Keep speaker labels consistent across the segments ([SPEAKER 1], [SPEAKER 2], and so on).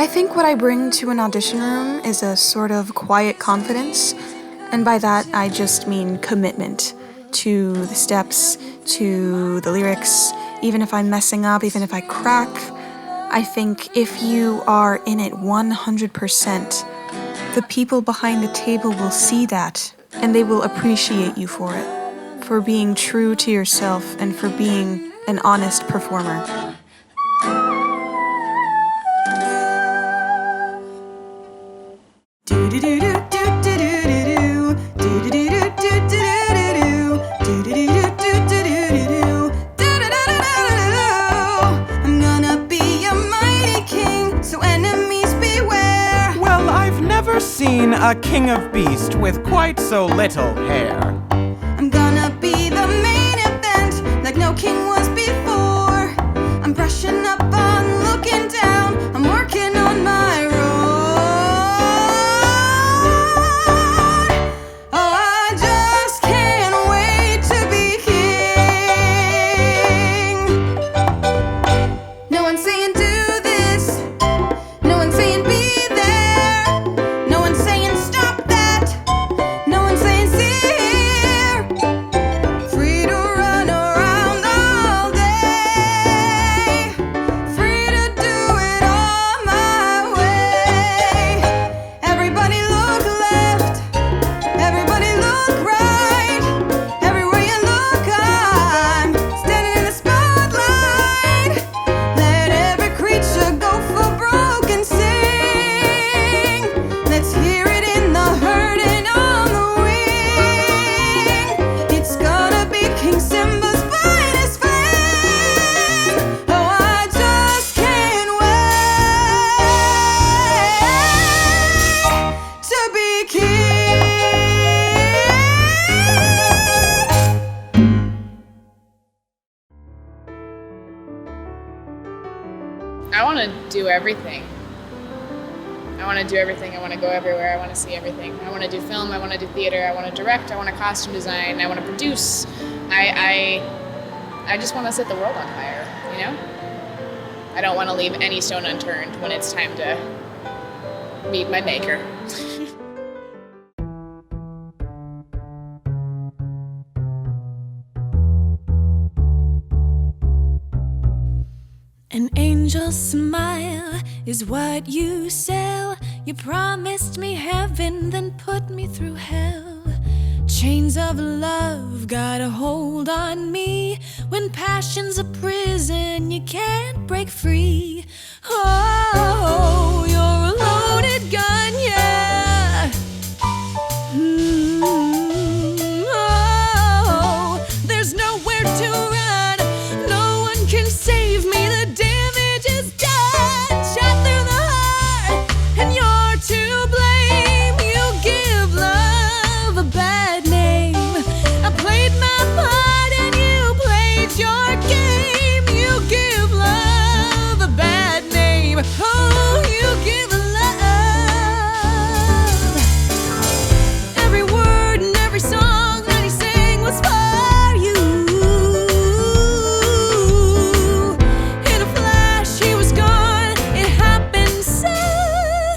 [SPEAKER 1] I think what I bring to an audition room is a sort of quiet confidence, and by that I just mean commitment to the steps, to the lyrics, even if I'm messing up, even if I crack. I think if you are in it 100%, the people behind the table will see that, and they will appreciate you for it, for being true to yourself and for being an honest performer.
[SPEAKER 2] Seen a king of beast with quite so little hair.
[SPEAKER 3] I'm gonna be the main event like no king was before. I'm brushing up on looking down. I'm working on my road. Oh, I just can't wait to be king. No one's saying do this. No one's saying be
[SPEAKER 4] do everything. I want to do everything. I want to go everywhere. I want to see everything. I want to do film. I want to do theater. I want to direct. I want to costume design. I want to produce. I just want to set the world on fire, you know? I don't want to leave any stone unturned when it's time to meet my maker.
[SPEAKER 5] An angel's smile is what you sell. You promised me heaven, then put me through hell. Chains of love got a hold on me. When passion's a prison, you can't break free. Oh, you're a loaded gun, yeah. Oh, there's nowhere to run. No one can save me. The damage is done. Shot through the heart, and you're to blame. You give love a bad name. I played my part, and you played your game. You give love a bad name. Oh, you give love. Every word and every song that he sang was for you. In a flash, he was gone. It happened so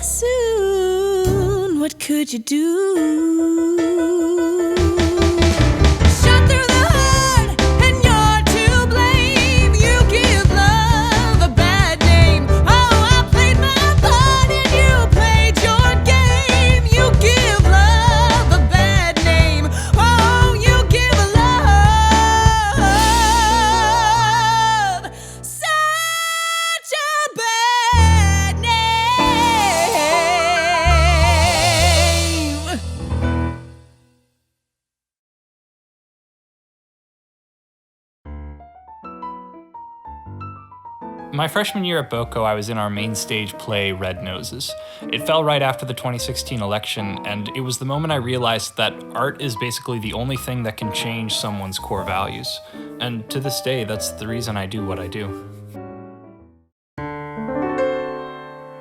[SPEAKER 5] soon. What could you do? Shot through the heart, and you're to blame. You give love a bad name. Oh, I played my part, and you played your game. You give love a bad name. Oh, you give love such a bad name.
[SPEAKER 6] My freshman year at Boko, I was in our main stage play, Red Noses. It fell right after the 2016 election, and it was the moment I realized that art is basically the only thing that can change someone's core values. And to this day, that's the reason I do what I do.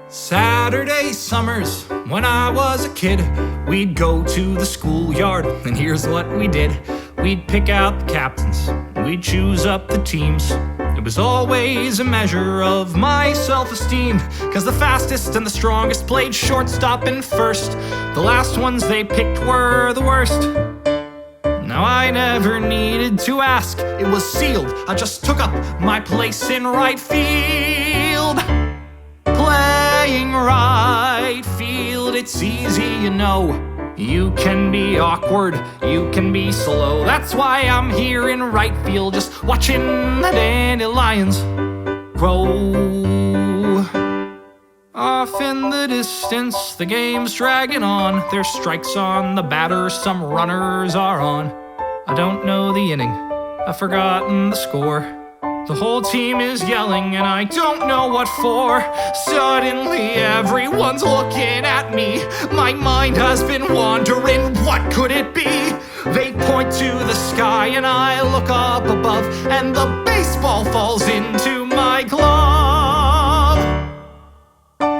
[SPEAKER 7] Saturday summers, when I was a kid, we'd go to the schoolyard, and here's what we did. We'd pick out the captains, we'd choose up the teams, It was always a measure of my self-esteem, 'cause the fastest and the strongest played shortstop and first. The last ones they picked were the worst. Now I never needed to ask, it was sealed. I just took up my place in right field. Playing right field, it's easy, you know. You can be awkward, you can be slow. That's why I'm here in right field, just watching the dandelions grow. Off in the distance, the game's dragging on. There's strikes on the batter, some runners are on. I don't know the inning, I've forgotten the score. The whole team is yelling and I don't know what for. Suddenly everyone's looking at me. My mind has been wandering, what could it be? They point to the sky and I look up above, and the baseball falls into my glove.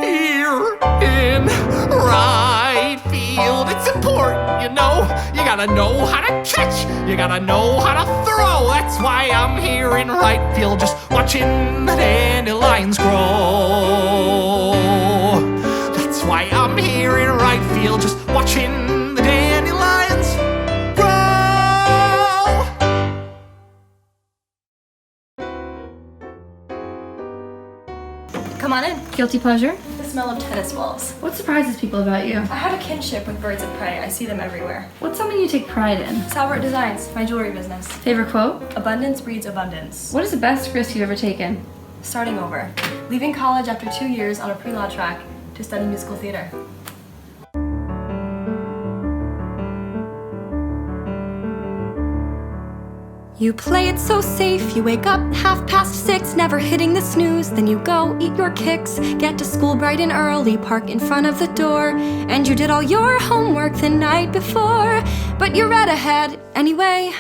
[SPEAKER 7] Here in right field, it's important, you know. You gotta know how to catch, you gotta know how to throw. That's why I'm here in right field, just watching the dandelions grow. That's why I'm here in right field, just watching the dandelions grow.
[SPEAKER 8] Come on in.
[SPEAKER 9] Guilty pleasure?
[SPEAKER 8] The smell of tennis balls.
[SPEAKER 9] What surprises people about you?
[SPEAKER 8] I had a kinship with birds of prey. I see them everywhere.
[SPEAKER 9] What's something you take pride in?
[SPEAKER 8] Syrett Designs, my jewelry business.
[SPEAKER 9] Favorite quote?
[SPEAKER 8] Abundance breeds abundance.
[SPEAKER 9] What is the best risk you've ever taken?
[SPEAKER 8] Starting over. Leaving college after 2 years on a pre-law track to study musical theater.
[SPEAKER 3] You play it so safe, you wake up 6:30, never hitting the snooze. Then you go eat your kicks, get to school bright and early, park in front of the door. And you did all your homework the night before, but you read ahead anyway.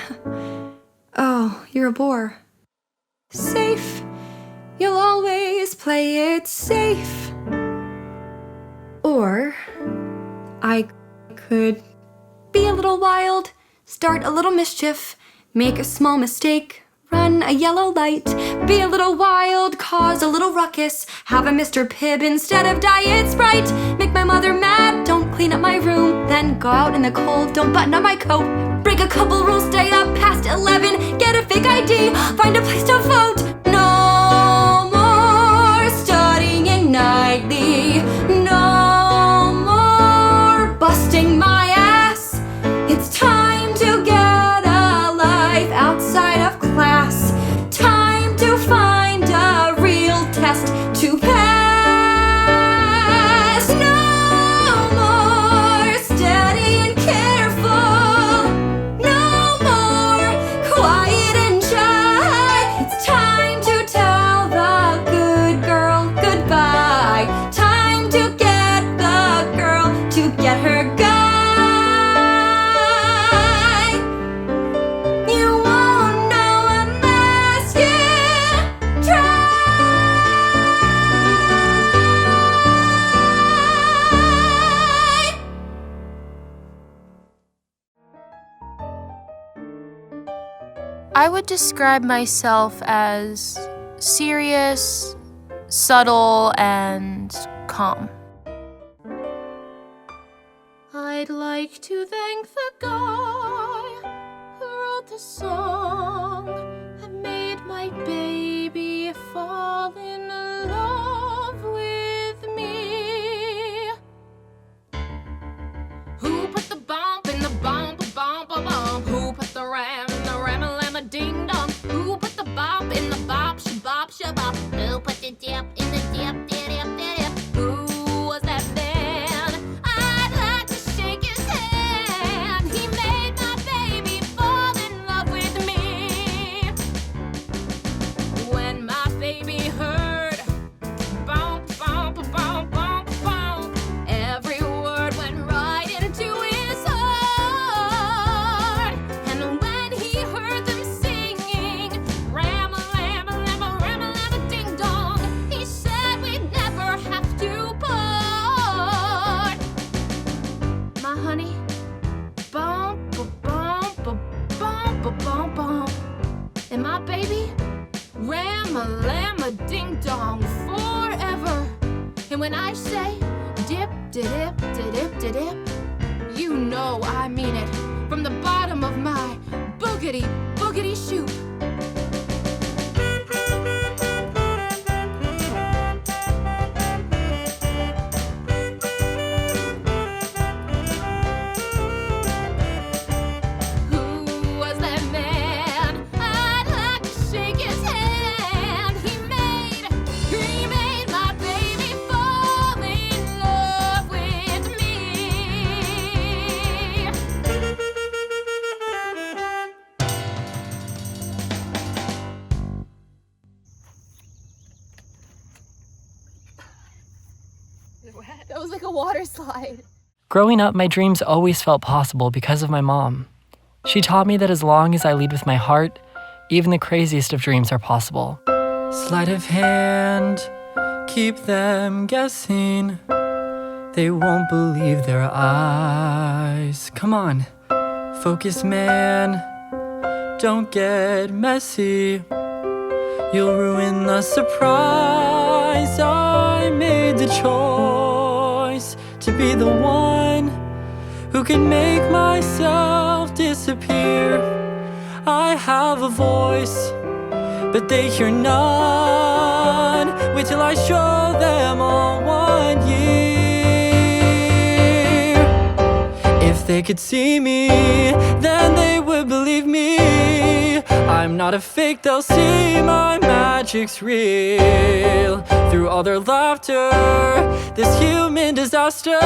[SPEAKER 3] Oh, you're a bore. Safe, you'll always play it safe. Or I could be a little wild, start a little mischief, make a small mistake, run a yellow light, be a little wild, cause a little ruckus, have a Mr. Pibb instead of Diet Sprite, make my mother mad, don't clean up my room, then go out in the cold, don't button up my coat, break a couple rules, stay up past 11, get a fake ID, find a place to vote. No more studying nightly, no more busting my ass. It's time to get outside of class, time to find a real test to pass. No more steady and careful, no more quiet and shy. It's time to tell the good girl goodbye, time to get the girl to get her guy.
[SPEAKER 10] I would describe myself as serious, subtle, and calm. I'd like to thank the guy who wrote the song that made my baby fall in love with me. Who put the bump in the bump, bump, bump? Who put the ram in the ram, lam, ding dong? Who put the bop in the bop, shabop, shabop? Who put the dip in the dip, dip, dip, dip? Who was that man? I'd like to shake his hand. He made my baby fall in love with me. When my baby heard bump, bump, bump, bump, bump, every word went right into his heart. And when he heard them singing ram-a-lam-a-lam-a-ram-a-lam-a-ding-dong, he ram-a-ding-dong forever. And when I say dip-de-dip-de-dip-de-dip, you know I mean it from the bottom of my boogity-boogity shoot.
[SPEAKER 4] That was like a water slide.
[SPEAKER 11] Growing up, my dreams always felt possible because of my mom. She taught me that as long as I lead with my heart, even the craziest of dreams are possible.
[SPEAKER 12] Sleight of hand, keep them guessing. They won't believe their eyes. Come on, focus, man. Don't get messy. You'll ruin the surprise. I made the choice to be the one who can make myself disappear. I have a voice, but they hear none. Wait till I show them all 1 year. If they could see me, then they would believe me. I'm not a fake, they'll see my magic's real. Through all their laughter, this human disaster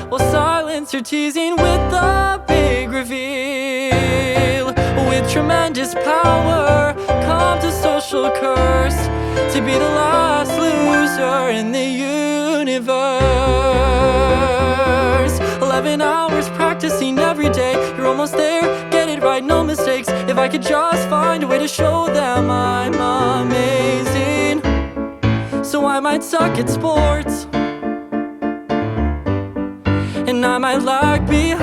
[SPEAKER 12] will silence your teasing with the big reveal. With tremendous power comes a social curse, to be the last loser in the universe. 11 hours practicing every day, you're almost there, get it right, no mistakes. If I could just find a way to show them I'm amazing. So I might suck at sports, and I might lag behind,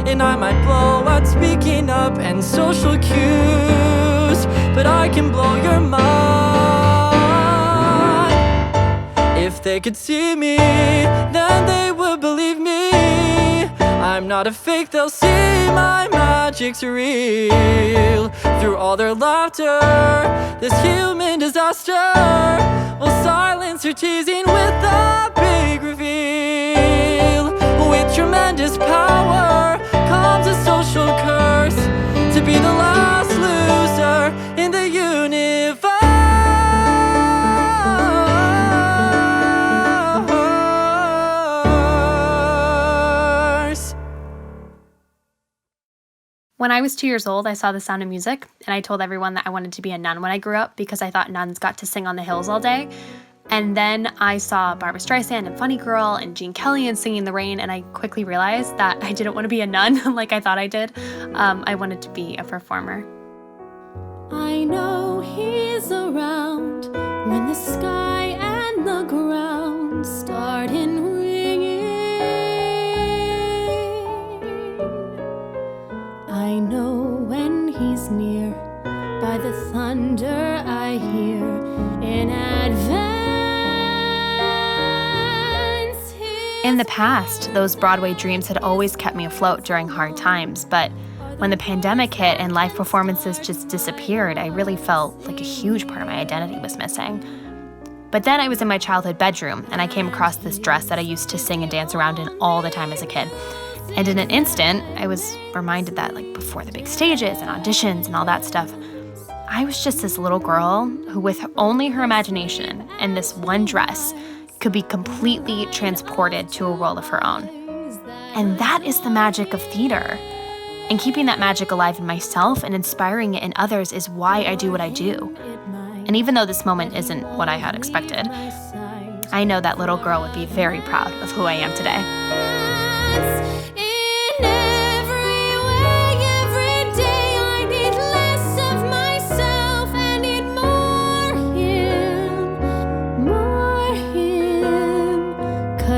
[SPEAKER 12] and I might blow at speaking up and social cues, but I can blow your mind. If they could see me, then they would believe me. I'm not a fake, they'll see my magic's real. Through all their laughter, this human disaster will silence your teasing with the big reveal. With tremendous power comes a social curse, to be the last loser in the universe.
[SPEAKER 13] When I was 2 years old, I saw The Sound of Music, and I told everyone that I wanted to be a nun when I grew up because I thought nuns got to sing on the hills all day. And then I saw Barbra Streisand and Funny Girl and Gene Kelly and Singing in the Rain, and I quickly realized that I didn't want to be a nun like I thought I did. I wanted to be a performer.
[SPEAKER 5] I know he's around when the sky and the ground start in ringing. I know when he's near by the thunder I hear in advance.
[SPEAKER 13] In the past, those Broadway dreams had always kept me afloat during hard times, but when the pandemic hit and live performances just disappeared, I really felt like a huge part of my identity was missing. But then I was in my childhood bedroom, and I came across this dress that I used to sing and dance around in all the time as a kid. And in an instant, I was reminded that, like, before the big stages and auditions and all that stuff, I was just this little girl who, with only her imagination and this one dress, could be completely transported to a world of her own. And that is the magic of theater. And keeping that magic alive in myself and inspiring it in others is why I do what I do. And even though this moment isn't what I had expected, I know that little girl would be very proud of who I am today.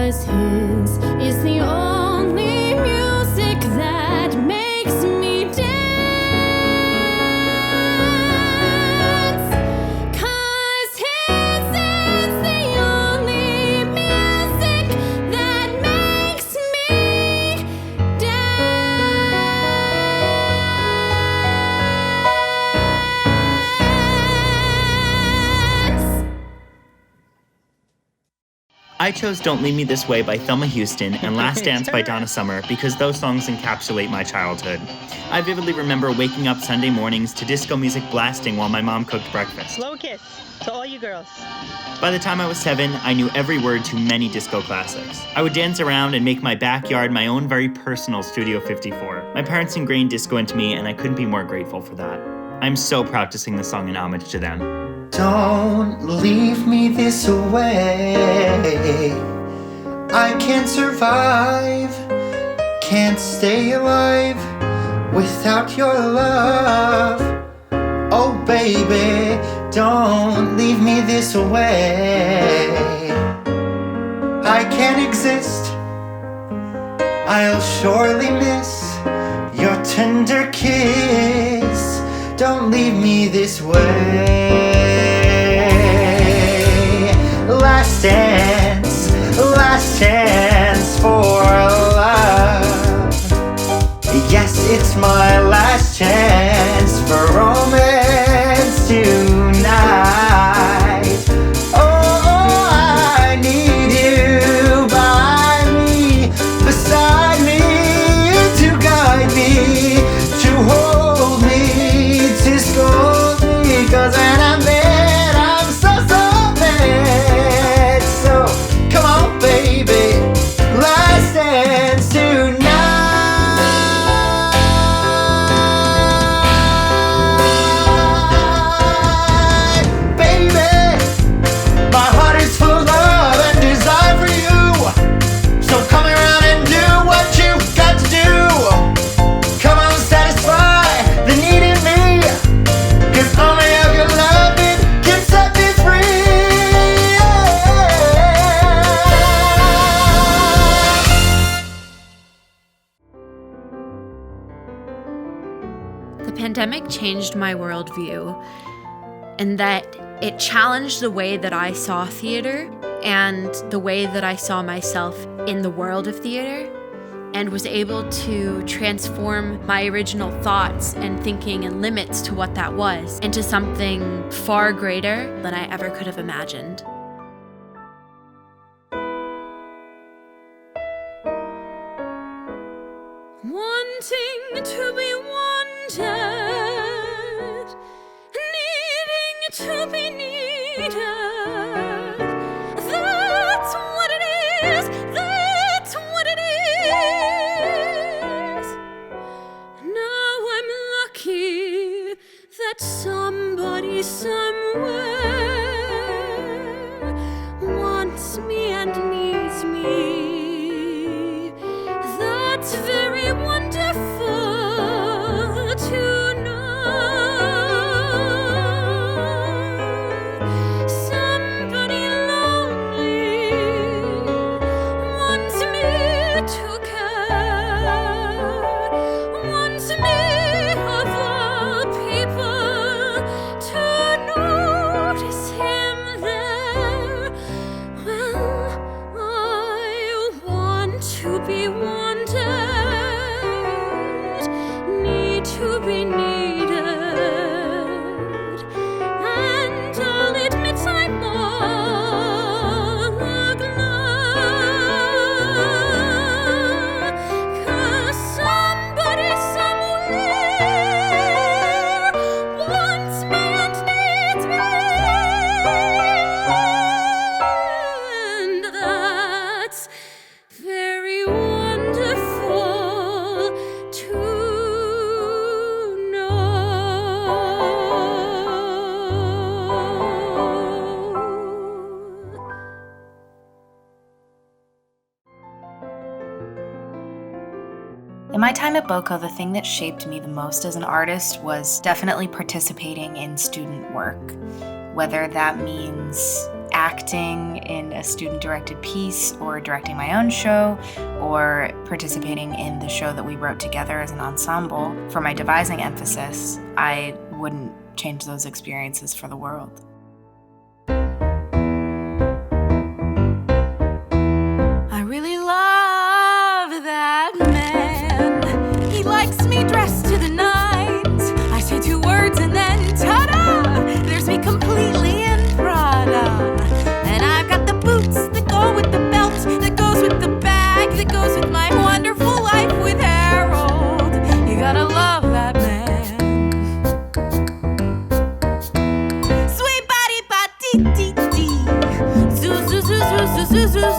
[SPEAKER 5] His is the only music that makes me dance.
[SPEAKER 14] I chose Don't Leave Me This Way by Thelma Houston and Last Dance by Donna Summer because those songs encapsulate my childhood. I vividly remember waking up Sunday mornings to disco music blasting while my mom cooked breakfast.
[SPEAKER 15] Slow kiss to all you girls.
[SPEAKER 14] By the time I was 7, I knew every word to many disco classics. I would dance around and make my backyard my own very personal Studio 54. My parents ingrained disco into me, and I couldn't be more grateful for that. I'm so proud to sing the song in homage to them.
[SPEAKER 16] Don't leave me this way. I can't survive, can't stay alive without your love. Oh baby, don't leave me this way. I can't exist, I'll surely miss your tender kiss. Don't leave me this way. Last chance for love. Yes, it's my last chance for romance tonight. Oh, I need you by me, beside me, to guide me, to hold me, to scold me, 'cause when I'm mad, I'm so mad. So come on, baby, last dance tonight. Baby, my heart is full of love and desire for you. So come around and do what you got to do. Come on, satisfy the need in me, 'cause only a good loving can set me free.
[SPEAKER 17] The pandemic changed my worldview, and that it challenged the way that I saw theater and the way that I saw myself in the world of theater, and was able to transform my original thoughts and thinking and limits to what that was into something far greater than I ever could have imagined.
[SPEAKER 5] Wanting to be wanted, needing to be needed. That's what it is, that's what it is. Now I'm lucky that somebody somewhere wants me and needs me. That's very wonderful to know. Somebody lonely wants me to care, wants me of all people to notice him there. Well, I want to be wanted, need to be needed, and I'll admit I'm all aglow, 'cause somebody somewhere wants me and needs me, and that's very wonderful to know.
[SPEAKER 18] In my time at BOCO, the thing that shaped me the most as an artist was definitely participating in student work, whether that means acting in a student-directed piece or directing my own show or participating in the show that we wrote together as an ensemble. For my devising emphasis, I wouldn't change those experiences for the world.
[SPEAKER 5] I really love that man. He likes me dressed to the nines. I say 2 words and then ta-da! There's me completely in Prada. And I've got the boots that go with the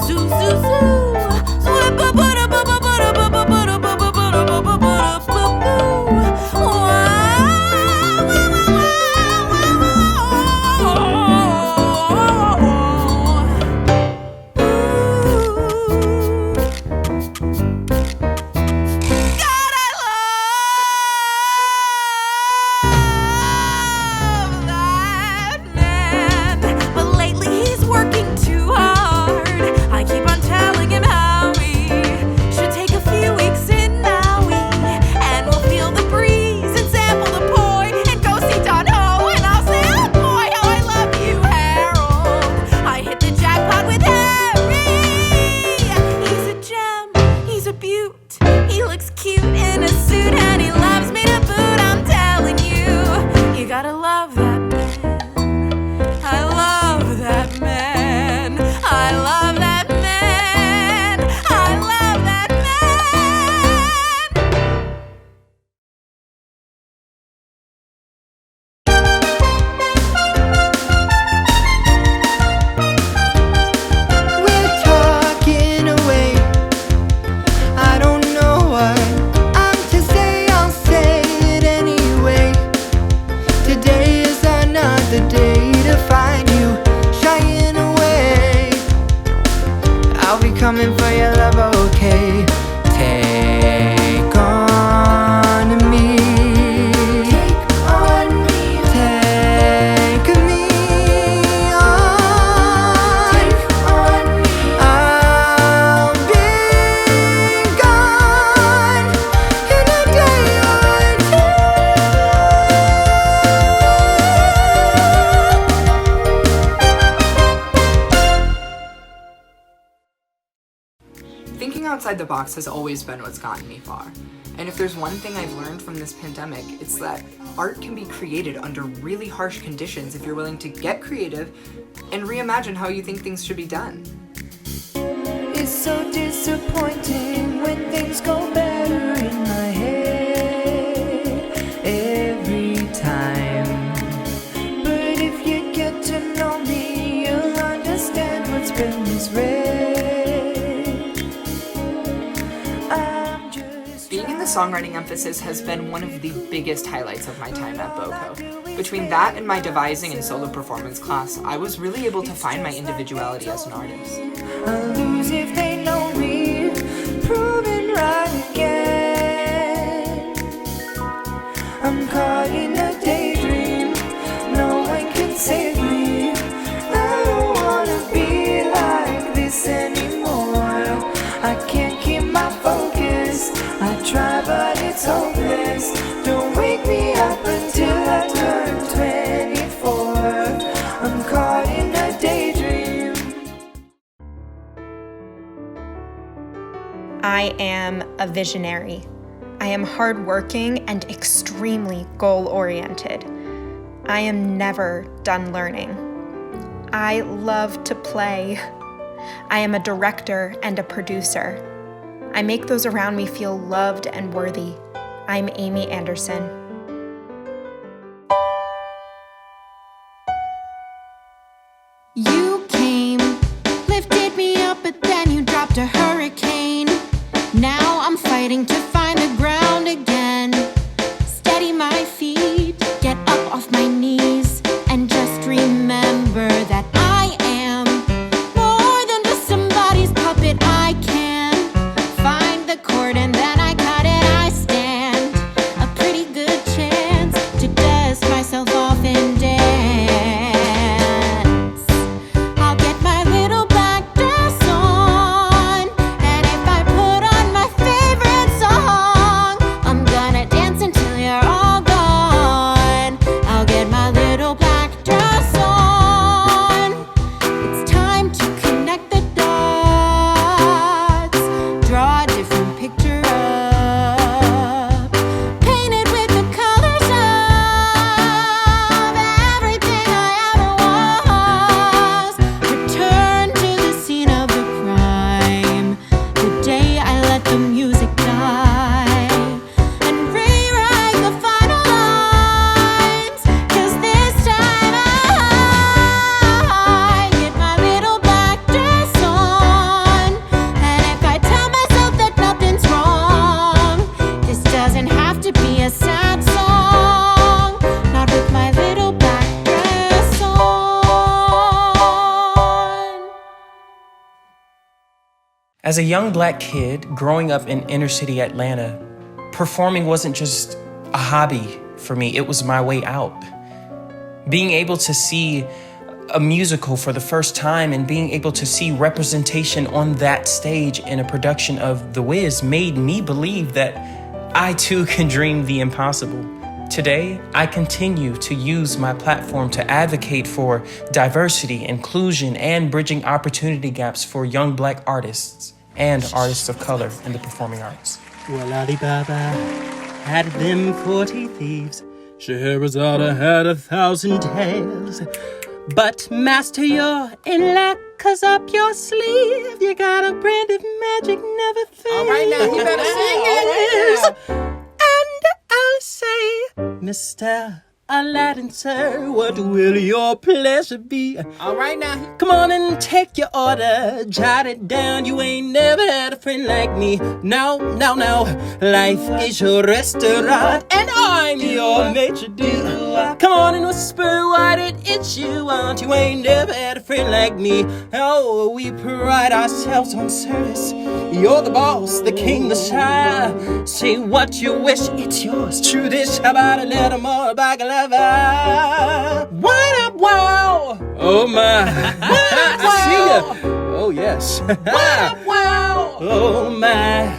[SPEAKER 5] zoo, zoo, zoo.
[SPEAKER 19] coming for your love, okay? Take on me. Take on me. Take me on. Take on me. I'll be gone in a day or
[SPEAKER 20] Thinking outside the box has always been what's gotten me far. And if there's one thing I've learned from this pandemic, it's that art can be created under really harsh conditions if you're willing to get creative and reimagine how you think things should be done.
[SPEAKER 19] It's so disappointing when things go better in my head every time. But if you get to know me, you'll understand what's been misread.
[SPEAKER 20] Being in the songwriting emphasis has been one of the biggest highlights of my time at BOCO. Between that and my devising and solo performance class, I was really able to find my individuality as an artist.
[SPEAKER 19] I'll lose if they know me, proven right again. I'm caught in a daydream, no one can save me. I don't wanna be like this anymore. I can't keep my focus, I try but it's hopeless. Don't wake me up until I turn 24. I'm caught in a daydream.
[SPEAKER 21] I am a visionary. I am hardworking and extremely goal-oriented. I am never done learning. I love to play. I am a director and a producer. I make those around me feel loved and worthy. I'm Amy Anderson.
[SPEAKER 5] You came, lifted me up, but then you dropped a hurricane. Now I'm fighting to find the ground again. Steady my feet, get up off my knees, and just remember that I am more than just somebody's puppet. I can find the chord and then I cut it. I stand a pretty good chance to dust myself off and dance. I'll get my little black dress on, and if I put on my favorite song,
[SPEAKER 1] As a young black kid growing up in inner city Atlanta, performing wasn't just a hobby for me, it was my way out. Being able to see a musical for the first time and being able to see representation on that stage in a production of The Wiz made me believe that I too can dream the impossible. Today, I continue to use my platform to advocate for diversity, inclusion, and bridging opportunity gaps for young black artists and artists of color in the performing arts.
[SPEAKER 22] Well, Alibaba had them 40 thieves. Scheherazade had 1,000 tales. But master, you're in luck, 'cause up your sleeve you got a brand of magic never fails.
[SPEAKER 2] All right, now you better sing it.
[SPEAKER 22] And I'll say, Mr. Aladdin, sir, what will your pleasure be?
[SPEAKER 2] All right now.
[SPEAKER 22] Come on and take your order, jot it down. You ain't never had a friend like me. No, no, no. Life is your restaurant, and I'm your maitre d'. Come on and whisper what it is you want. You ain't never had a friend like me. Oh, we pride ourselves on service. You're the boss, the king, the shire. Say what you wish, it's yours. True dish, how about a little more baklava? What up, wow? Oh my. What up, wow? I see ya. Oh yes. What up, wow? Oh my.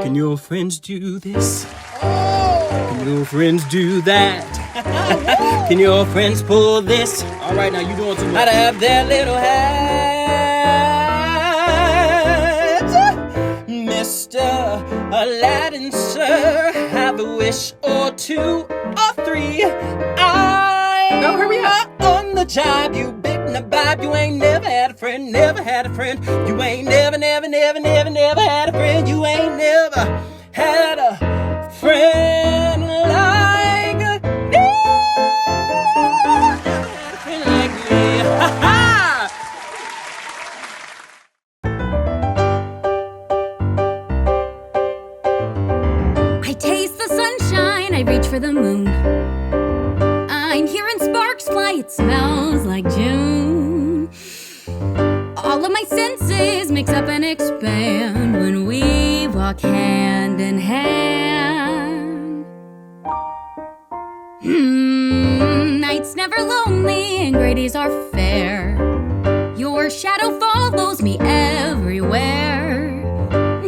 [SPEAKER 22] Can your friends do this? Can your friends do that? Can your friends pull this?
[SPEAKER 2] All right, now you doing too much.
[SPEAKER 22] I'd have their little hats. Mr. Aladdin, sir, have a wish or two or three.
[SPEAKER 2] No, hurry up.
[SPEAKER 22] On the job, you big nabob. You ain't never had a friend, never had a friend. You ain't never had a friend. You ain't never had a friend like me. Friend like me. Ha ha!
[SPEAKER 23] I taste the sunshine, I reach for the moon. I'm hearing sparks fly, it smells like June. All of my senses mix up and expand when we walk hand in hand. Nights never lonely and gray days are fair. Your shadow follows me everywhere.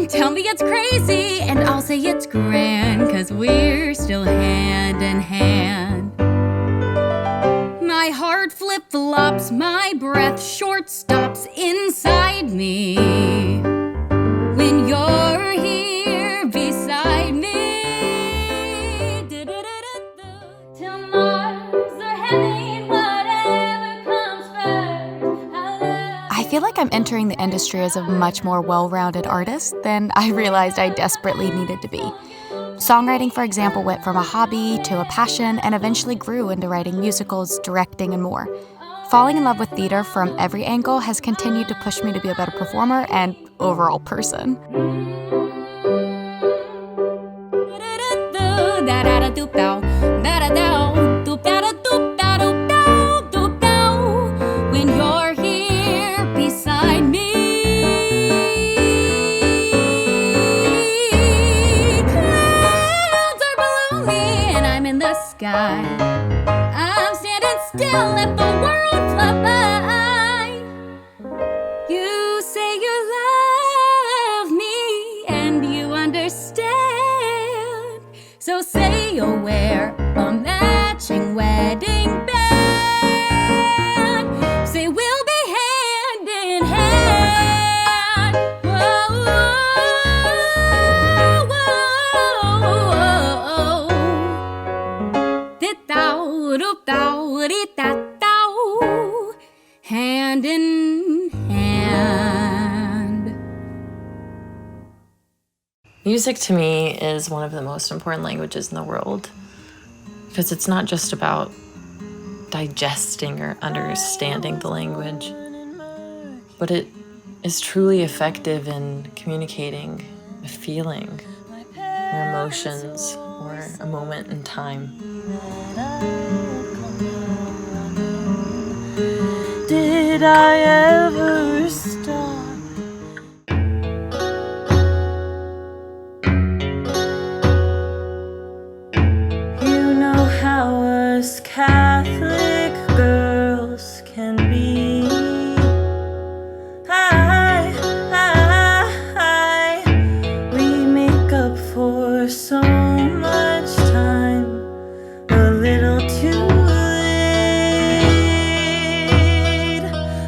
[SPEAKER 23] Tell me it's crazy and I'll say it's grand, 'cause we're still hand in hand. My heart flip-flops, my breath short stops inside me when you're here beside me. Till Mars or heaven, whatever comes first.
[SPEAKER 13] I feel like I'm entering the industry as a much more well-rounded artist than I realized I desperately needed to be. Songwriting, for example, went from a hobby to a passion and eventually grew into writing musicals, directing, and more. Falling in love with theater from every angle has continued to push me to be a better performer and overall person.
[SPEAKER 23] When you're here beside me. Sky. I'm standing still, let the world fly by. You say you love me and you understand. So say you'll wear a matching wedding band. Say we'll be hand in hand. Whoa, hand in hand.
[SPEAKER 24] Music to me is one of the most important languages in the world, because it's not just about digesting or understanding the language, but it is truly effective in communicating a feeling or emotions or a moment in time.
[SPEAKER 19] Did I ever stop Catholic girls can be. We make up for so much time a little too late.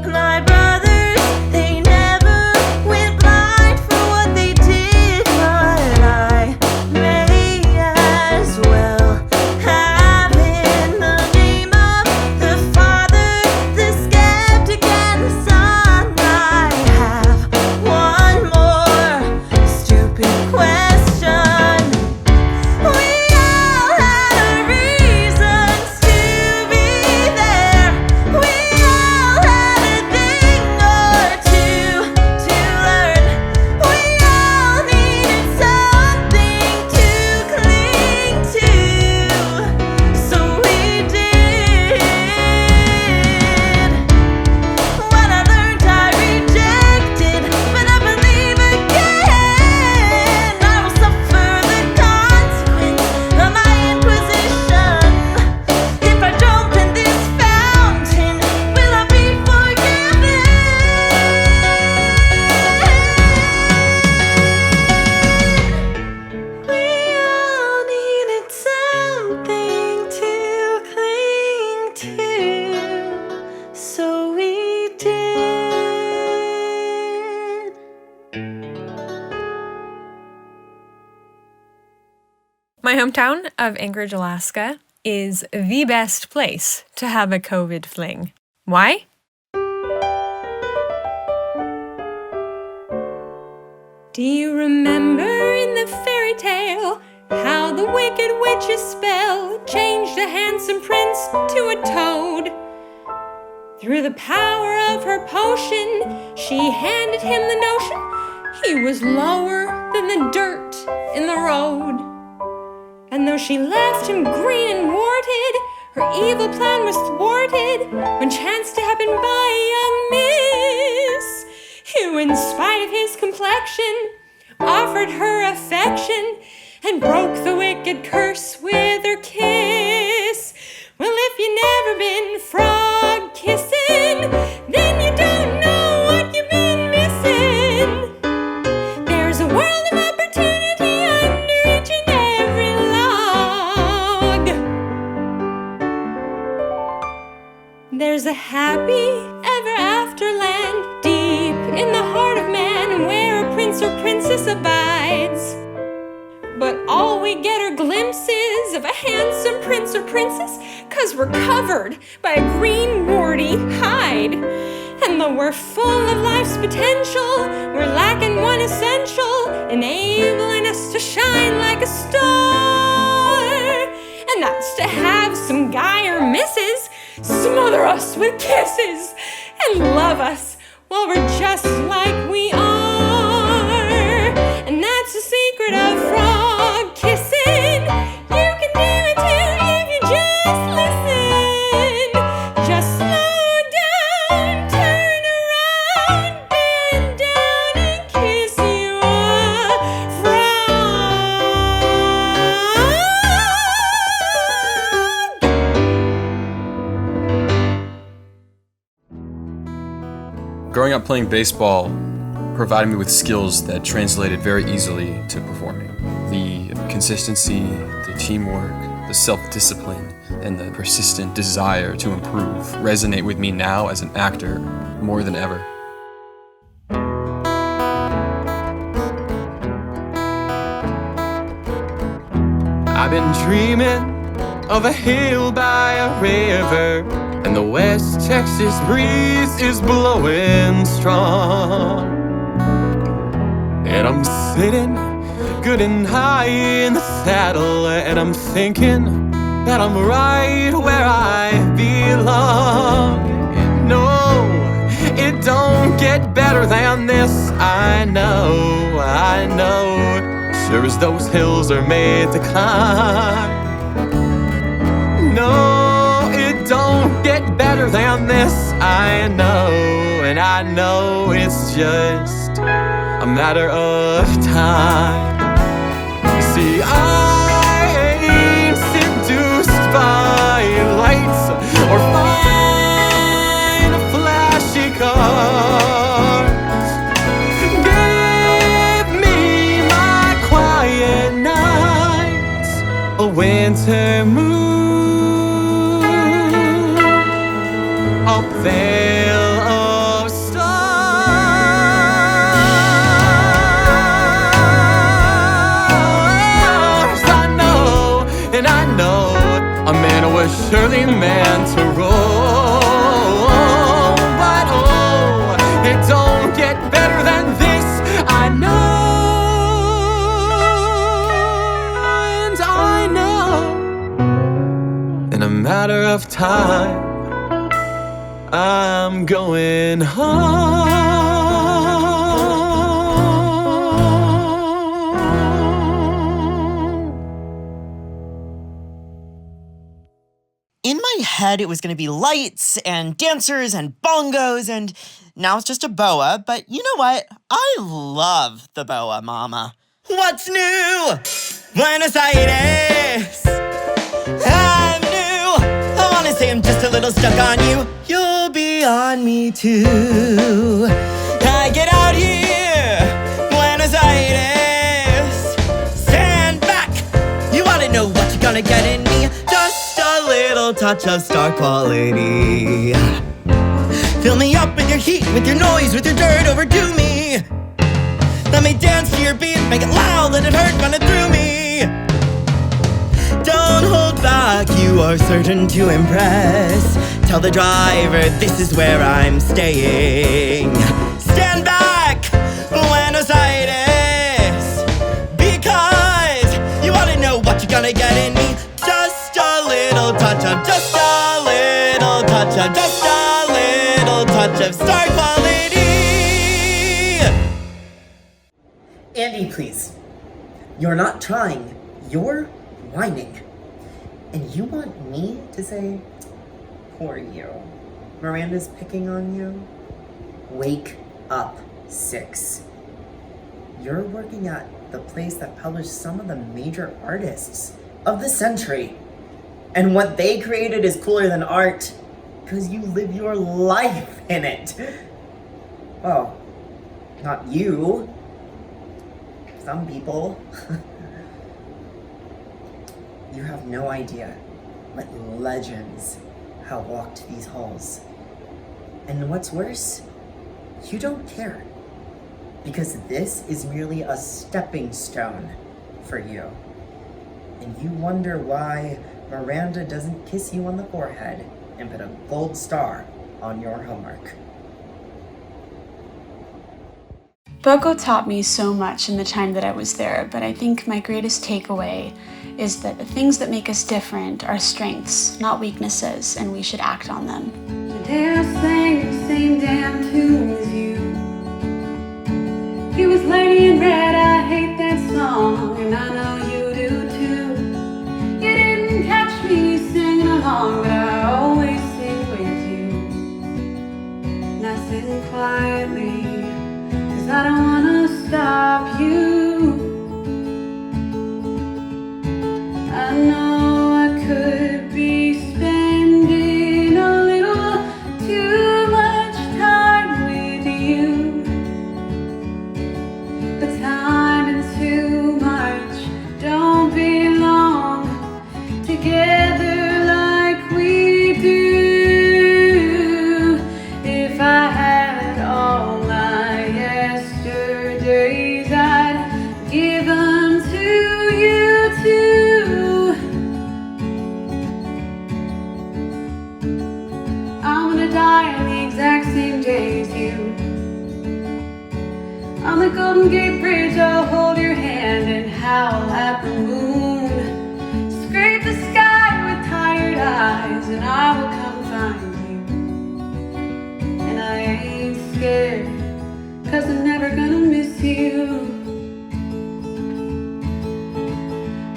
[SPEAKER 19] My brothers, they never went blind for what they did, but I may as well have in the name of the Father, the skeptic, and the Son. I have one more stupid question. We all had reasons to be there. We all had a thing or two to learn. We all needed something to cling to, so we did. When I learned, I rejected, but I believe again. I will suffer the consequence of my inquisition. If I jump in this fountain, will I be forgiven? We all needed something to cling to, so we did.
[SPEAKER 6] My hometown of Anchorage, Alaska is the best place to have a COVID fling. Why? Do you remember in the fairy tale how the wicked witch's spell changed a handsome prince to a toad? Through the power of her potion, she handed him the notion he was lower than the dirt in the road. And though she left him green and warted, her evil plan was thwarted when chanced to happen by a young miss, who, in spite of his complexion, offered her affection and broke the wicked curse with her kiss. Well, if you never been frog kissing, then you don't know what you've been missing. There's a world of opportunity under each and every log. There's a happy ever after land deep in the heart of man, where a prince or princess abides. But all we get are glimpses of a handsome prince or princess, 'cause we're covered by a green warty hide. And though we're full of life's potential, we're lacking one essential, enabling us to shine like a star. And that's to have some guy or missus smother us with kisses and love us while we're just like we are. And that's the secret of frog kissing. You can do it too if you just listen. Just slow down, turn around, bend down and kiss you a
[SPEAKER 7] Growing up playing baseball provided me with skills that translated very easily to performing. The consistency, the teamwork, the self-discipline, and the persistent desire to improve resonate with me now as an actor more than ever.
[SPEAKER 8] I've been dreaming of a hill by a river, and the West Texas breeze is blowing strong. And I'm sitting good and high in the saddle, and I'm thinking that I'm right where I belong. No, it don't get better than this, I know. Sure as those hills are made to climb. No, it don't get better than this, I know. And I know it's just a matter of time. See, I ain't seduced by light veil of stars. I know, and I know, a man was surely meant to roll. But oh, it don't get better than this, I know. And I know, in a matter of time, I'm going home.
[SPEAKER 3] In my head, it was going to be lights and dancers and bongos, and now it's just a boa. But you know what? I love the boa, Mama. What's new? Buenos Aires. I'm new. I want to say I'm just a little stuck on you. You'll be on me too. I get out here, Buenos Aires. Stand back. You want to know what you're gonna get in me? Just a little touch of star quality. Fill me up with your heat, with your noise, with your dirt, overdo me. Let me dance to your beat, make it loud, let it hurt, run it through me. Don't hold back, you are certain to impress. Tell the driver this is where I'm staying. Stand back, Buenos Aires. Because you wanna know what you're gonna get in me. Just a little touch of, just a little touch of, just a little touch of star quality.
[SPEAKER 4] Andy, please. You're not trying. You're whining. And you want me to say, poor you. Miranda's picking on you? Wake up, 6. You're working at the place that published some of the major artists of the century. And what they created is cooler than art, because you live your life in it. Well, not you. Some people. You have no idea what legends have walked these halls. And what's worse, you don't care. Because this is merely a stepping stone for you. And you wonder why Miranda doesn't kiss you on the forehead and put a gold star on your homework.
[SPEAKER 9] BOCO taught me so much in the time that I was there, but I think my greatest takeaway is that the things that make us different are strengths, not weaknesses, and we should act on them.
[SPEAKER 10] Today I sang the same damn tune as you. He was Lady in Red, I hate that song, and I know you do too. You didn't catch me singing along, but I always sing with you. And I sing quietly, 'cause I don't wanna stop you. I know I could be spending a little too much time with you, but time and too much don't belong together like we do. If I had all my yesterdays, I'd give them to you too. I'm gonna die on the exact same day as you. On the Golden Gate Bridge, I'll hold your hand and howl at the moon. Scrape the sky with tired eyes, and I will come find you. And I ain't scared, 'cause I'm never gonna miss you.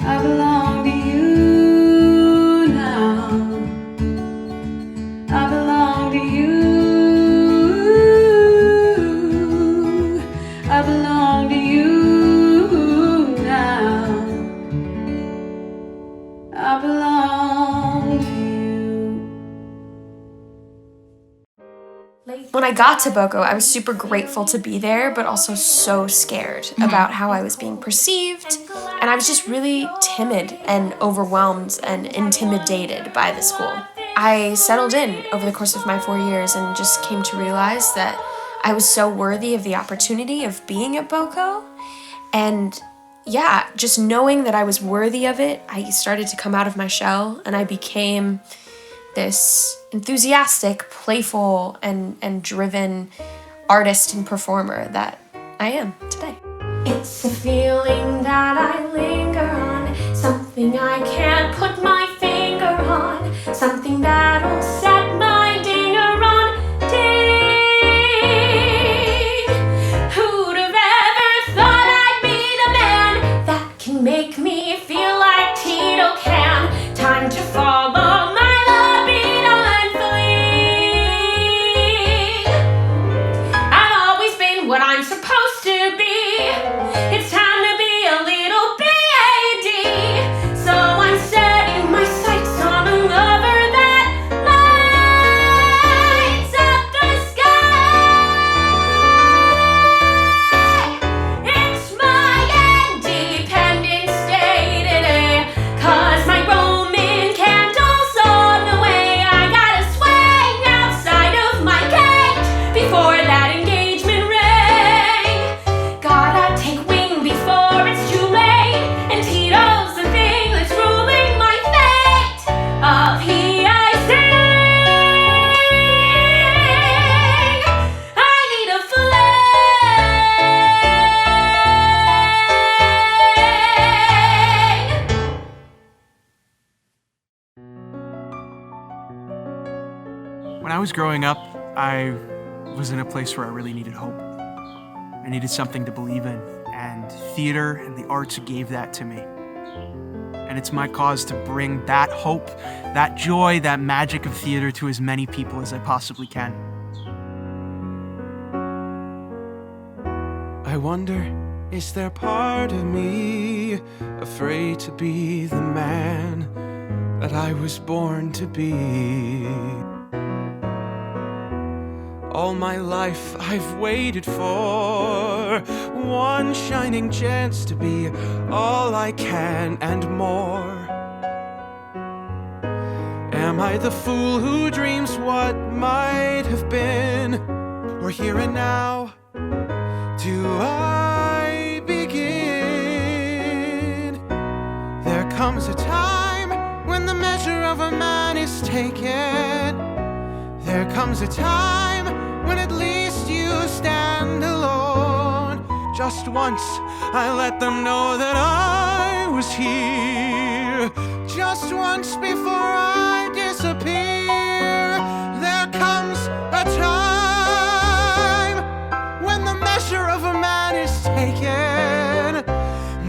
[SPEAKER 10] I belong to you now. I belong to you. I belong to you now. I belong to you.
[SPEAKER 6] When I got to BOCO, I was super grateful to be there, but also so scared about how I was being perceived. And I was just really timid and overwhelmed and intimidated by the school.
[SPEAKER 11] I settled in over the course of my 4 years and just came to realize that I was so worthy of the opportunity of being at BOCO. And yeah, just knowing that I was worthy of it, I started to come out of my shell and I became this enthusiastic, playful, and driven artist and performer that I am today.
[SPEAKER 6] It's a feeling that I linger on, something I can't put my finger on, something that'll set my dinger on ding. Who'd have ever thought I'd meet a man that can make me feel like Tito can? Time to follow my libido and flee. I've always been what I'm supposed to be. It's time to be a little BAD. So I'm setting my sights on a lover that lights up the sky. It's my Independence Day today, 'cause my Roman candles on the way. I gotta swing outside of my gate before that engagement ring. Gotta take wing before it's too late, and Tito's the thing that's ruling my fate. Of he I sing. I need a fling.
[SPEAKER 2] When I was growing up, I was in a place where I really needed hope. I needed something to believe in, and theater and the arts gave that to me. And it's my cause to bring that hope, that joy, that magic of theater to as many people as I possibly can.
[SPEAKER 22] I wonder, is there part of me afraid to be the man that I was born to be? All my life I've waited for one shining chance to be all I can and more. Am I the fool who dreams what might have been? Or here and now, do I begin? There comes a time when the measure of a man is taken. There comes a time when at least you stand alone. Just once I let them know that I was here. Just once before I disappear. There comes a time when the measure of a man is taken.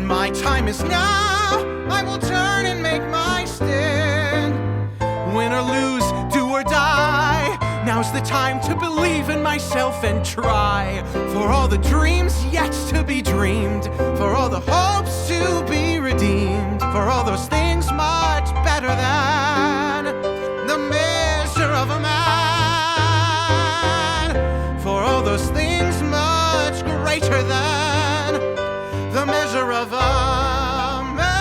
[SPEAKER 22] My time is now. I will turn and make my stand. Win or lose, do or die. Now's the time to believe in myself and try. For all the dreams yet to be dreamed. For all the hopes to be redeemed. For all those things much better than the measure of a man. For all those things much greater than the measure of a man.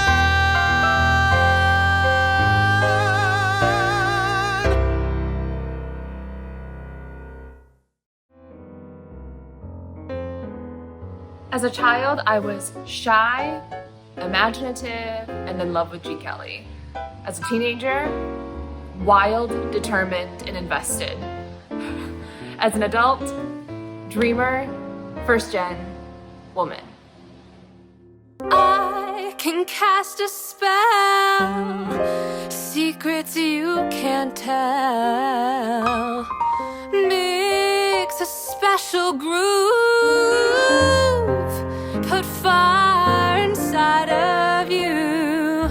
[SPEAKER 12] As a child, I was shy, imaginative, and in love with G. Kelly. As a teenager, wild, determined, and invested. As an adult, dreamer, first-gen woman.
[SPEAKER 6] I can cast a spell, secrets you can't tell. Mix a special groove, put fire inside of you.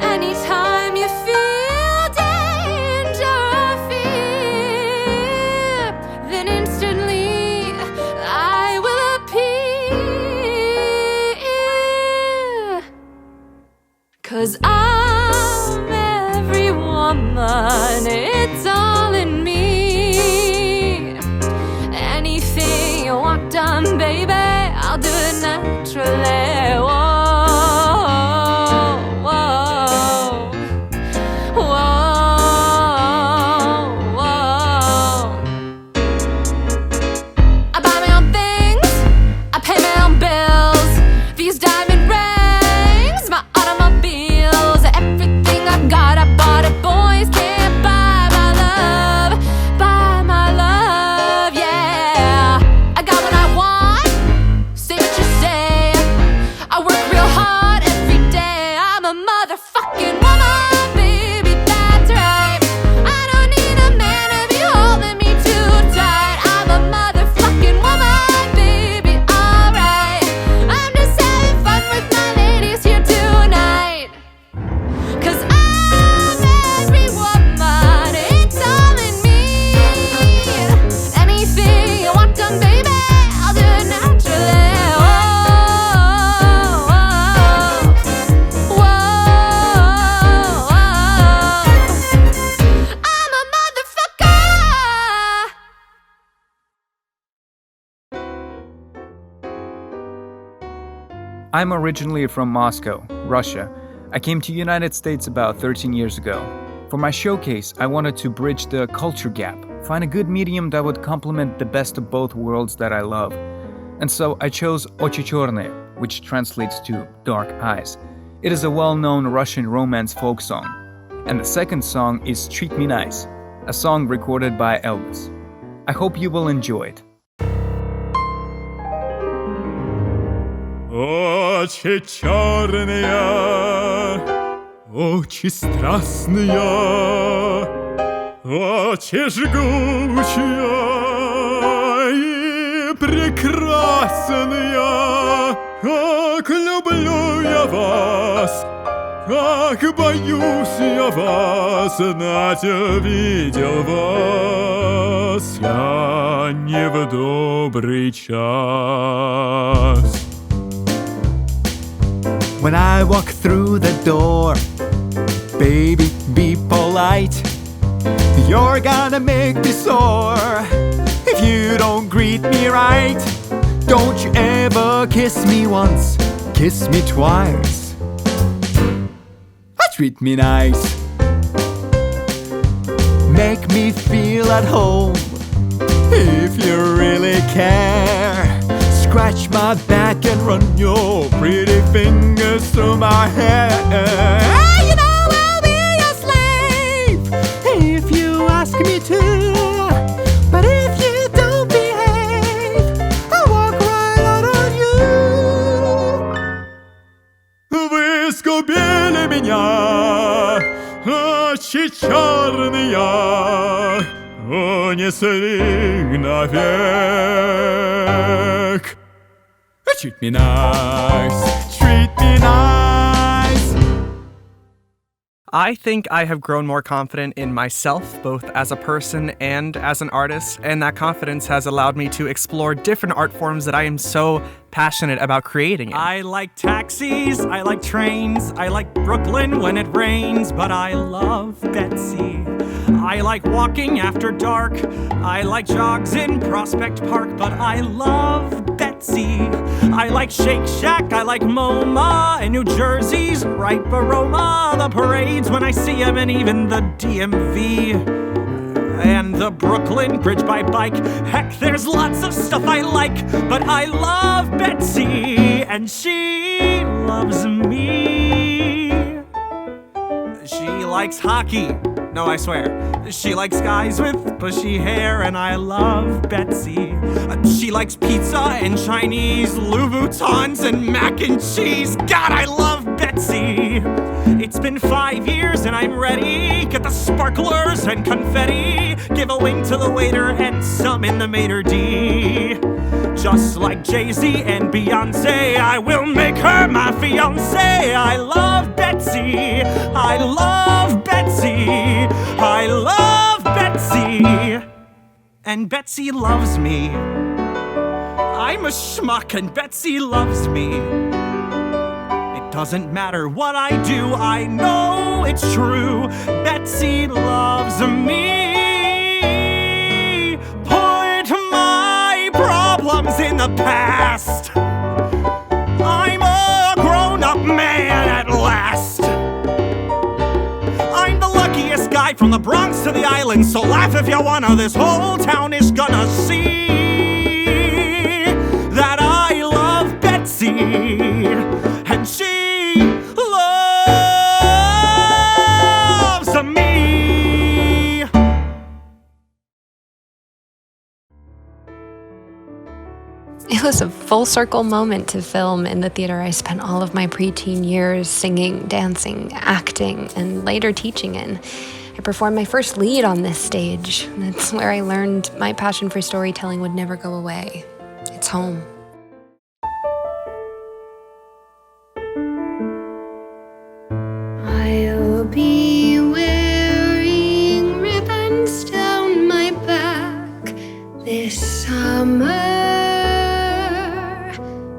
[SPEAKER 6] Anytime you feel danger or fear, then instantly I will appear. 'Cause I'm every woman, it's all in me. Anything
[SPEAKER 14] I'm originally from Moscow, Russia. I came to the United States about 13 years ago. For my showcase, I wanted to bridge the culture gap, find a good medium that would complement the best of both worlds that I love. And so I chose Ochi Chorne, which translates to Dark Eyes. It is a well-known Russian romance folk song. And the second song is Treat Me Nice, a song recorded by Elvis. I hope you will enjoy it.
[SPEAKER 15] Очи черные, очи страстные, очи жгучие и прекрасные. Как люблю я вас, как боюсь я вас, знать видел вас я не в добрый час.
[SPEAKER 16] When I walk through the door, baby, be polite. You're gonna make me sore if you don't greet me right. Don't you ever kiss me once, kiss me twice. Treat me nice. Make me feel at home if you really care. Scratch my back and run your pretty fingers through my hair. You know I'll be your slave if you ask me to. But if you don't behave, I'll walk right out on you.
[SPEAKER 15] Вы сгубили меня, очи черные, унесли навек.
[SPEAKER 16] Treat me nice, treat me nice.
[SPEAKER 2] I think I have grown more confident in myself, both as a person and as an artist, and that confidence has allowed me to explore different art forms that I am so passionate about creating. I like taxis, I like trains, I like Brooklyn when it rains, but I love Betsy. I like walking after dark, I like jogs in Prospect Park, but I love Betsy. I like Shake Shack, I like MoMA, and New Jersey's ripe aroma, the parades when I see 'em, and even the DMV. And the Brooklyn Bridge by bike. Heck, there's lots of stuff I like, but I love Betsy, and she loves me. She likes hockey. No, I swear. She likes guys with bushy hair, and I love Betsy. She likes pizza and Chinese, Louis Vuittons and mac and cheese. God, I love Betsy. It's been 5 years and I'm ready. Get the sparklers and confetti. Give a wing to the waiter and some in the maitre d'. Just like Jay-Z and Beyonce, I will make her my fiancé. I love Betsy. I love Betsy. I love Betsy. And Betsy loves me. I'm a schmuck and Betsy loves me. Doesn't matter what I do, I know it's true. Betsy loves me. Put my problems in the past. I'm a grown-up man at last. I'm the luckiest guy from the Bronx to the island, so laugh if you wanna. This whole town is gonna see that I love Betsy. And she loves me.
[SPEAKER 11] It was a full circle moment to film in the theater I spent all of my preteen years singing, dancing, acting, and later teaching in. I performed my first lead on this stage. That's where I learned my passion for storytelling would never go away. It's home.
[SPEAKER 5] I'll be wearing ribbons down my back this summer.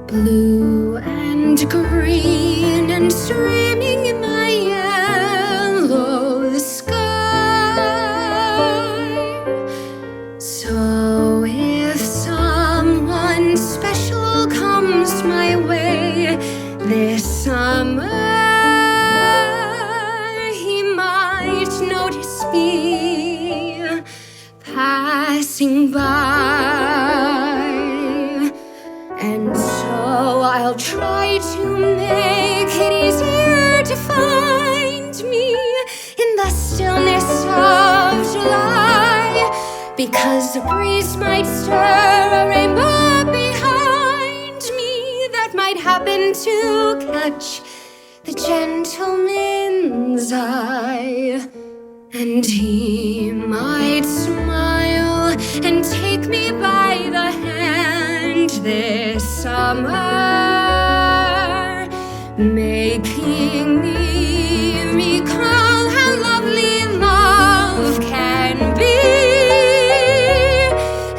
[SPEAKER 5] Blue and green and streaming in the yellow sky. So if someone special comes my way,
[SPEAKER 23] passing by. And so I'll try to make it easier to find me in the stillness of July, because the breeze might stir a rainbow behind me that might happen to catch the gentleman's eye. And he might smile and take me by the hand this summer, making me recall how lovely love can be.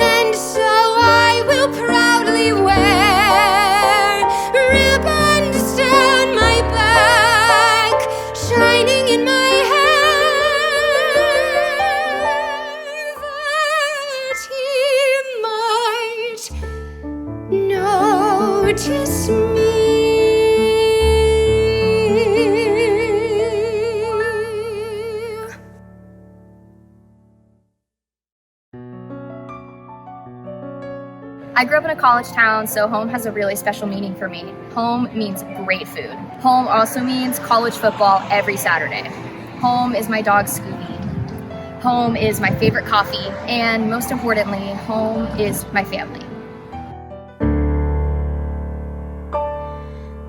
[SPEAKER 23] And so I will proudly wear ribbons down my back, shining in my notice me.
[SPEAKER 13] I grew up in a college town, so home has a really special meaning for me. Home means great food. Home also means college football every Saturday. Home is my dog Scooby. Home is my favorite coffee, and most importantly, home is my family.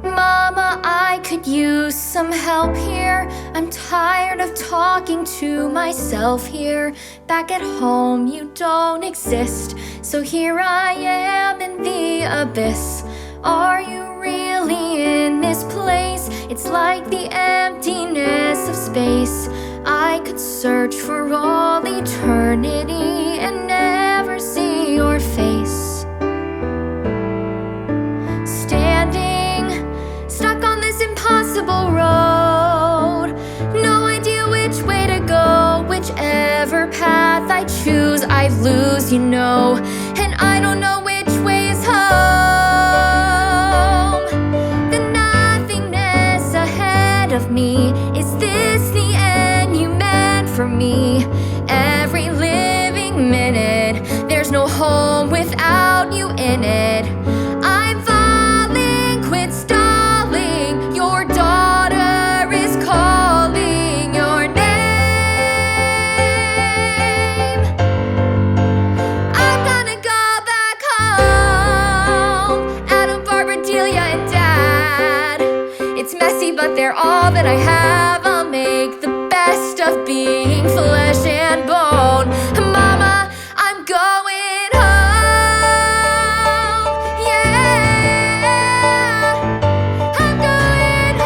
[SPEAKER 13] Mama, I could use some help here. I'm tired of talking to myself here. Back at home, you don't exist. So here I am in the abyss. Are you really in this place? It's like the emptiness of space. I could search for all eternity and never see your face. Standing, stuck on this impossible road. No idea which way to go. Whichever path I choose, I lose, you know. And I don't know which way is home. The nothingness ahead of me. Is this the end you meant for me? Every living minute, there's no home without you in it. I'm falling, quit stalling. Your daughter is calling your name. I'm gonna go back home. Adam, Barbara, Delia, and Dad. It's messy, but they're all that I have. I'll make the best of being flesh and bone. Mama, I'm going home. Yeah, I'm going home.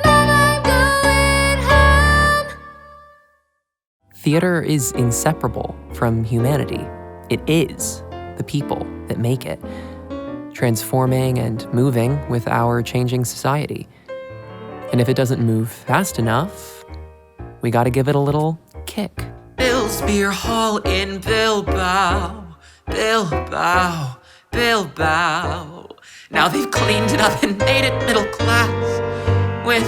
[SPEAKER 13] Mama, I'm going home.
[SPEAKER 17] Theater is inseparable from humanity. It is the people that make it, transforming and moving with our changing society. And if it doesn't move fast enough, we gotta give it a little kick.
[SPEAKER 18] Bill's Beer Hall in Bilbao, Bilbao, Bilbao. Now they've cleaned it up and made it middle class with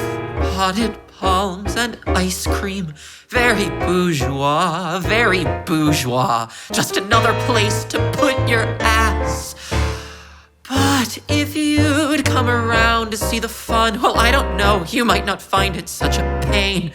[SPEAKER 18] potted palms and ice cream. Very bourgeois, very bourgeois. Just another place to put your ass. But if you'd come around to see the fun, well, I don't know, you might not find it such a pain.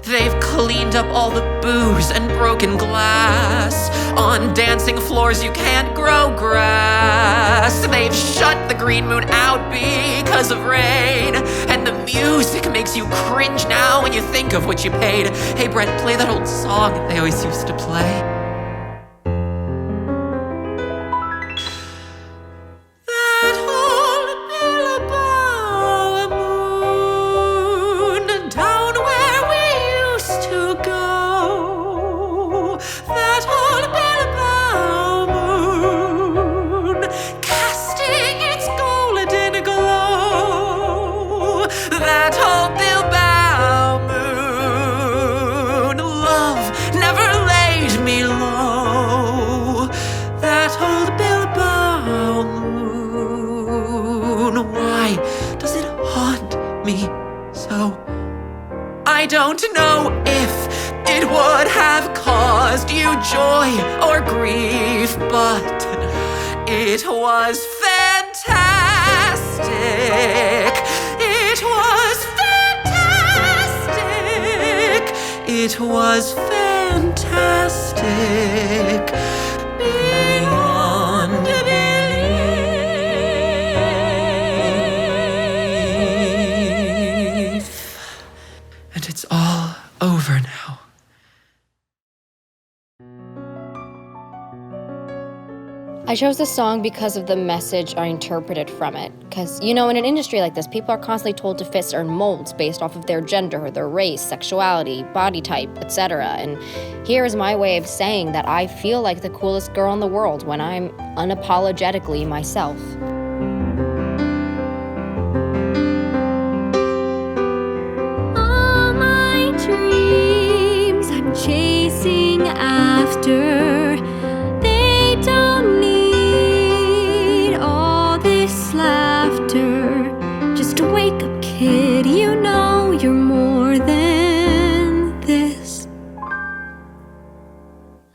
[SPEAKER 18] They've cleaned up all the booze and broken glass. On dancing floors you can't grow grass. They've shut the green moon out because of rain. And the music makes you cringe now when you think of what you paid. Hey Brett, play that old song they always used to play. That old Bilbao moon, down where we used to go. That old Bilbao moon, casting its golden glow. That old Bilbao moon, love never laid me low. That old Bilbao moon, why does it haunt me so? I don't know if it would have caused you joy or grief, but it was fantastic. It was fantastic. It was fantastic. Beyond belief. And it's all over now.
[SPEAKER 1] I chose this song because of the message I interpreted from it. Because, in an industry like this, people are constantly told to fit certain molds based off of their gender, their race, sexuality, body type, etc. And here is my way of saying that I feel like the coolest girl in the world when I'm unapologetically myself.
[SPEAKER 23] All my dreams I'm chasing after, they don't need all this laughter. Just wake up, kid, you know you're more than this.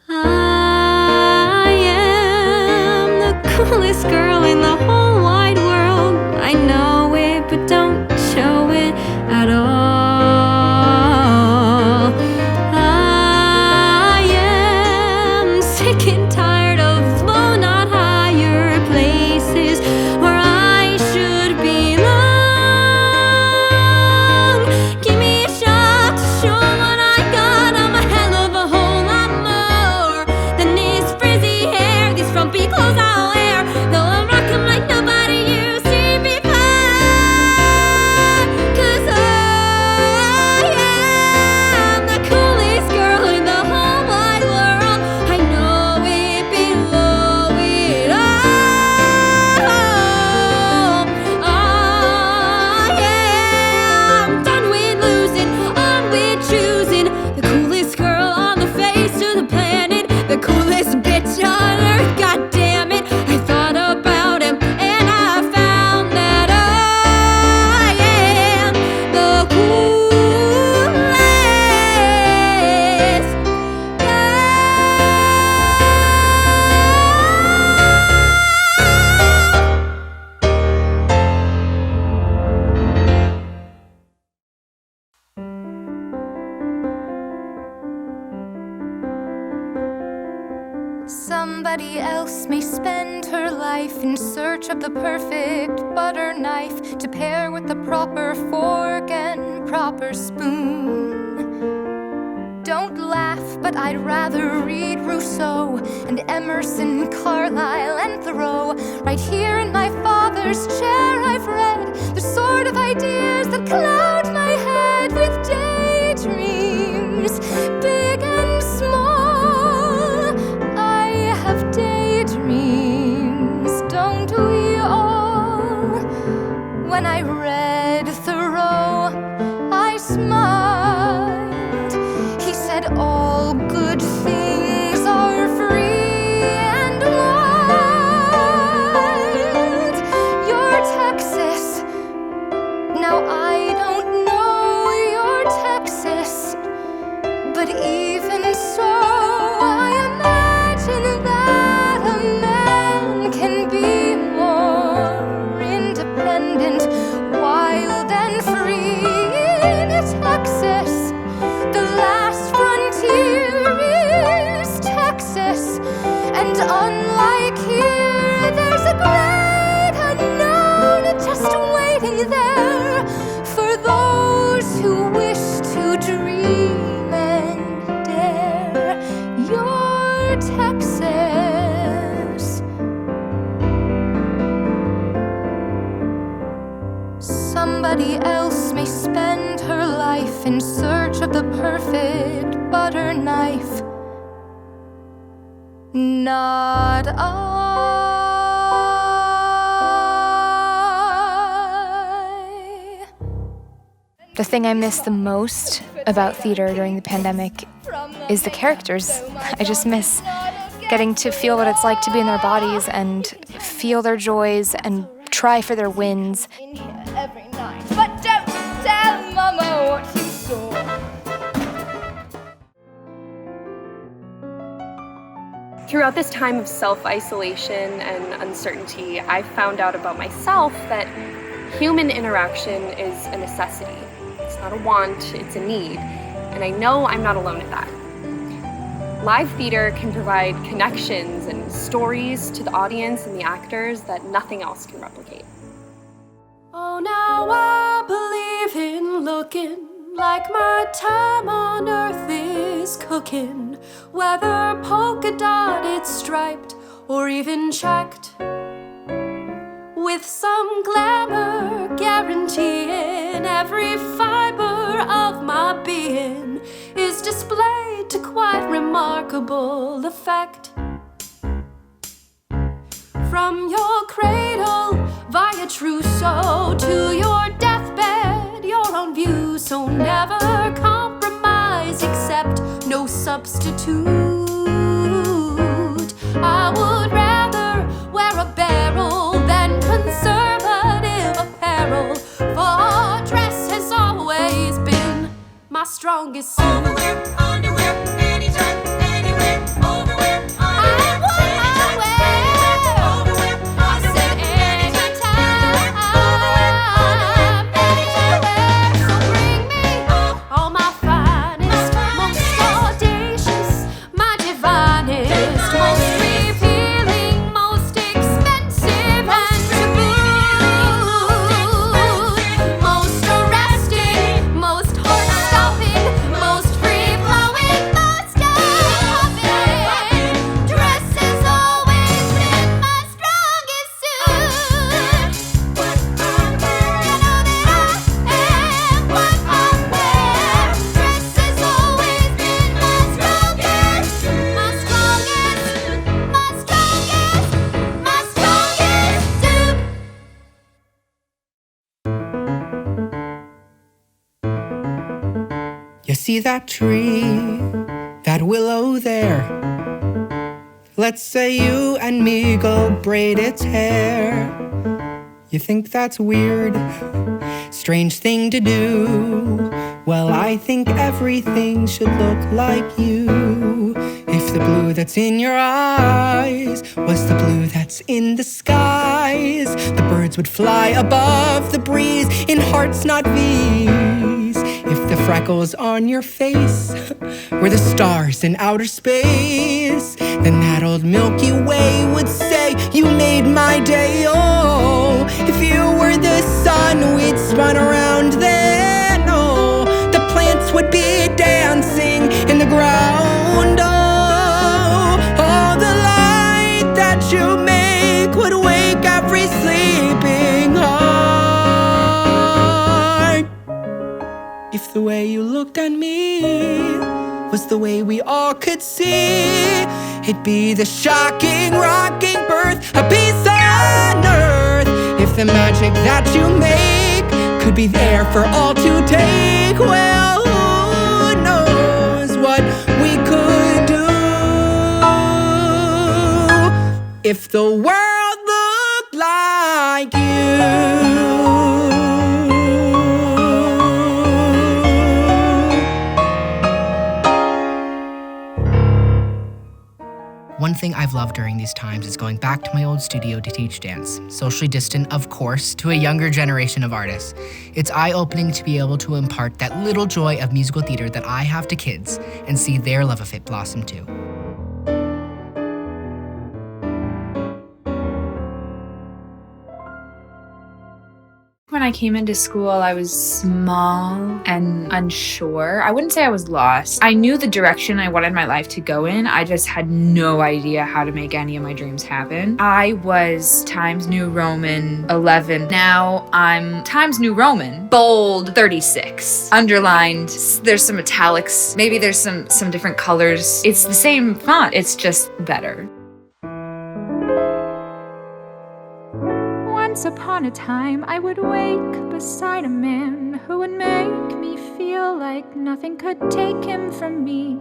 [SPEAKER 23] I am the coolest girl in the whole wide world. I know it, but don't show it at all. I am sick and tired of flown on higher places where I should belong. Give me a shot to show what I got. I'm a hell of a whole lot more than this frizzy hair, these frumpy clothes I'll wear. Though I rock 'em like nobody you've seen before. 'Cause I am the coolest girl in the whole wide world. I know it below it all. I'm done with losing, on with choosing. The coolest girl on the face of the planet, the coolest bitch on earth. God damn it, I thought about him and I found that I am the coolest
[SPEAKER 20] Somebody else may spend her life in search of the perfect butter knife to pair with the proper fork and proper spoon. Don't laugh, but I'd rather read Rousseau and Emerson, Carlyle, and Thoreau. Right here in my father's chair I've read the sort of ideas that cloud my head with daydreams, big and small. I have daydreams, don't we all? When I read Thoreau, I smiled. He said all good things are free and wild. You're Texas. Now I don't know your Texas, but even so, I imagine that a man can be more independent, wild and free in Texas. The last frontier is Texas, and unlike here, there's a great unknown just waiting there for those who wish to dream and dare. Your Texas. Somebody else may spend her life in search of the perfect butter knife. Not I.
[SPEAKER 11] The thing I miss the most about theater during the pandemic is the characters. I just miss getting to feel what it's like to be in their bodies and feel their joys and try for their wins.
[SPEAKER 20] In here every night, but don't tell Mama what you saw.
[SPEAKER 7] Throughout this time of self-isolation and uncertainty, I found out about myself that human interaction is a necessity. It's not a want, it's a need. And I know I'm not alone in that. Live theater can provide connections and stories to the audience and the actors that nothing else can replicate.
[SPEAKER 5] Oh, now I believe in looking like my time on earth is cooking, whether polka dotted, striped, or even checked, with some glamour guaranteeing every fiber of my being is displayed to quite remarkable effect. From your cradle via trousseau to your deathbed, your own view, so never compromise, accept no substitute. I would rather wear a barrel than conservative apparel, for dress has always been my strongest suit. Overwear, underwear, anytime, anywhere, overwear, underwear, anytime, anywhere, overwear, underwear, anytime, anywhere. So bring me all my finest, most audacious, my divinest, most revealing, most expensive and taboo, most arresting, most heart-stopping, most free-flowing, most eye-popping. Dress has always been my strongest suit. You know that I am what I wear. Dress has always been my strongest, my strongest, my strongest, my strongest suit.
[SPEAKER 19] You see that tree, that willow there? Let's say you and me go braid its hair. You think that's weird? Strange thing to do. Well, I think everything should look like you. If the blue that's in your eyes was the blue that's in the skies, the birds would fly above the breeze in hearts, not V's. If the freckles on your face were the stars in outer space, then that old Milky Way would say, you made my day. Oh, if you were the sun, we'd spun around then. Oh, the plants would be dancing in the ground. Oh, the light that you make would wake every sleeping heart. If the way you looked at me was the way we all could see, it'd be the shocking, rocking birth of peace on earth. If the magic that you make could be there for all to take, well, who knows what we could do if the world looked like you. One thing I've loved during these times is going back to my old studio to teach dance, socially distant, of course, to a younger generation of artists. It's eye-opening to be able to impart that little joy of musical theater that I have to kids and see their love of it blossom too.
[SPEAKER 21] When I came into school, I was small and unsure. I wouldn't say I was lost. I knew the direction I wanted my life to go in. I just had no idea how to make any of my dreams happen. I was Times New Roman 11. Now I'm Times New Roman, bold 36. Underlined, there's some italics. Maybe there's some different colors. It's the same font, it's just better.
[SPEAKER 24] Once upon a time, I would wake beside a man who would make me feel like nothing could take him from me.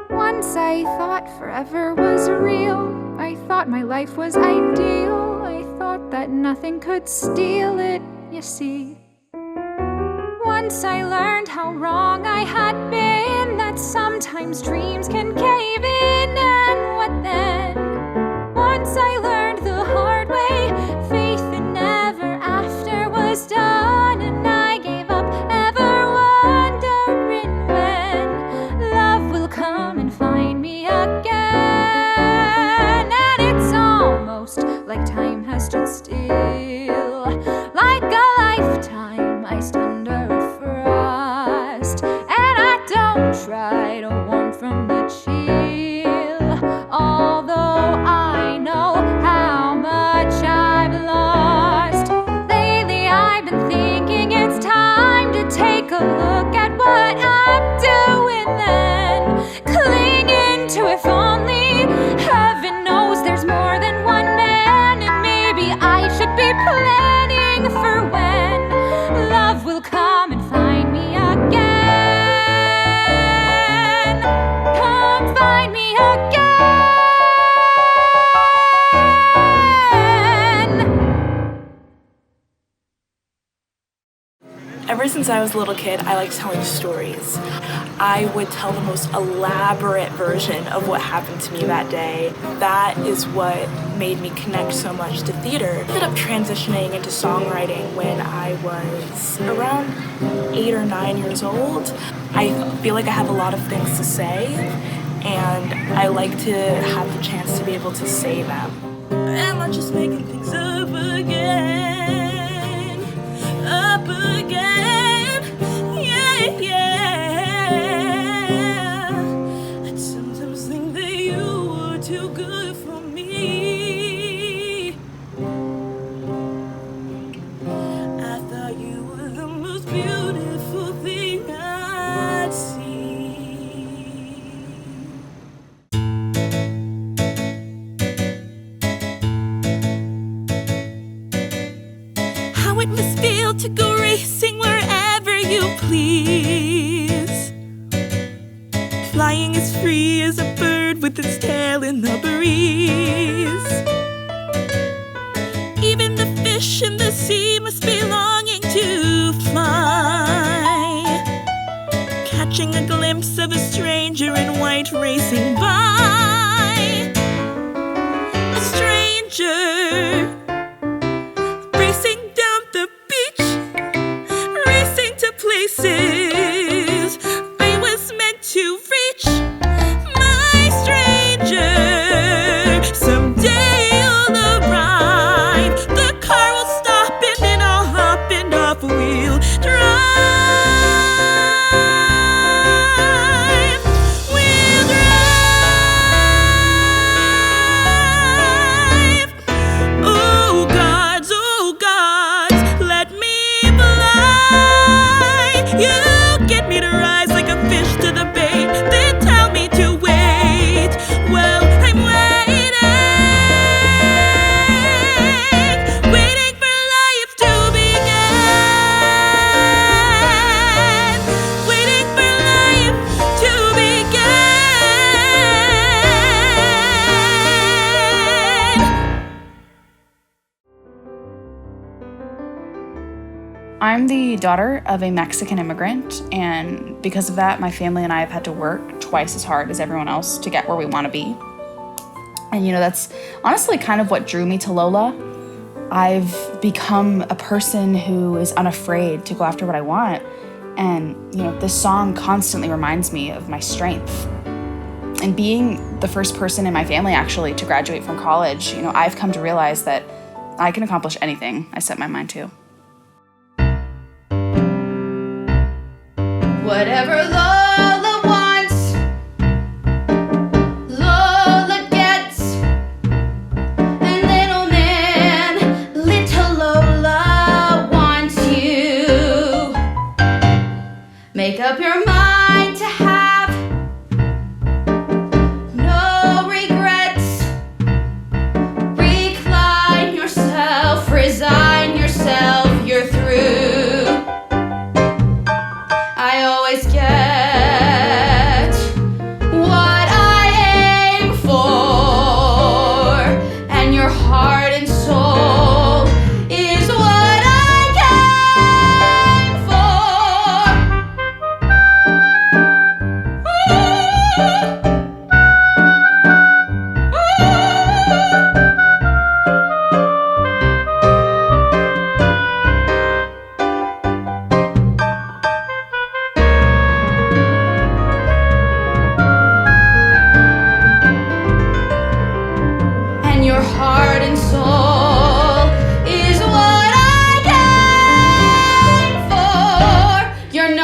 [SPEAKER 24] Once I thought forever was real. I thought my life was ideal. I thought that nothing could steal it, you see. Once I learned how wrong I had been, that sometimes dreams can cave in, and what then? Once I learned the hard way, faith in never after was done, and I gave up ever wondering when love will come and find me again. And it's almost like time has stood still, like a lifetime iced under a frost, and I don't try to warm from the chill, although I know how much I've lost. Lately I've been thinking it's time to take a look at what I'm doing then, clinging to if only. Heaven knows there's more than one man, and maybe I should be planning for when love will come and find me again. Come find me again.
[SPEAKER 3] Ever since I was a little kid, I liked telling stories. I would tell the most elaborate version of what happened to me that day. That is what made me connect so much to theater. I ended up transitioning into songwriting when I was around 8 or 9 years old. I feel like I have a lot of things to say, and I like to have the chance to be able to say them. Am I just making things up again? Up again? Yeah, yeah. I sometimes think that you were too good for me. I thought you were the most beautiful thing I'd see. How it must feel to go racing wherever you please, flying as free as a bird with its tail in the breeze. Even the fish in the sea must be longing to fly, catching a glimpse of a stranger in white racing by. A stranger racing down the beach, racing to places I was meant to reach. My stranger, someday you'll arrive. The car will stop and then I'll hop and off wheel drive. Wheel drive. Oh gods, let me fly. You get me to rise like a fish to the bait, then tell me to wait. Well, I'm waiting for life to begin, waiting for life to begin.
[SPEAKER 4] I'm the daughter of a Mexican immigrant, and because of that, my family and I have had to work twice as hard as everyone else to get where we want to be. And that's honestly kind of what drew me to Lola. I've become a person who is unafraid to go after what I want, and this song constantly reminds me of my strength. And being the first person in my family actually to graduate from college, I've come to realize that I can accomplish anything I set my mind to.
[SPEAKER 8] Whatever Lola wants, Lola gets. And little man, little Lola wants you. Make up your mind to have no regrets. Recline yourself, resign yourself, you're through. I always get what I aim for, and your heart and soul is what I came for.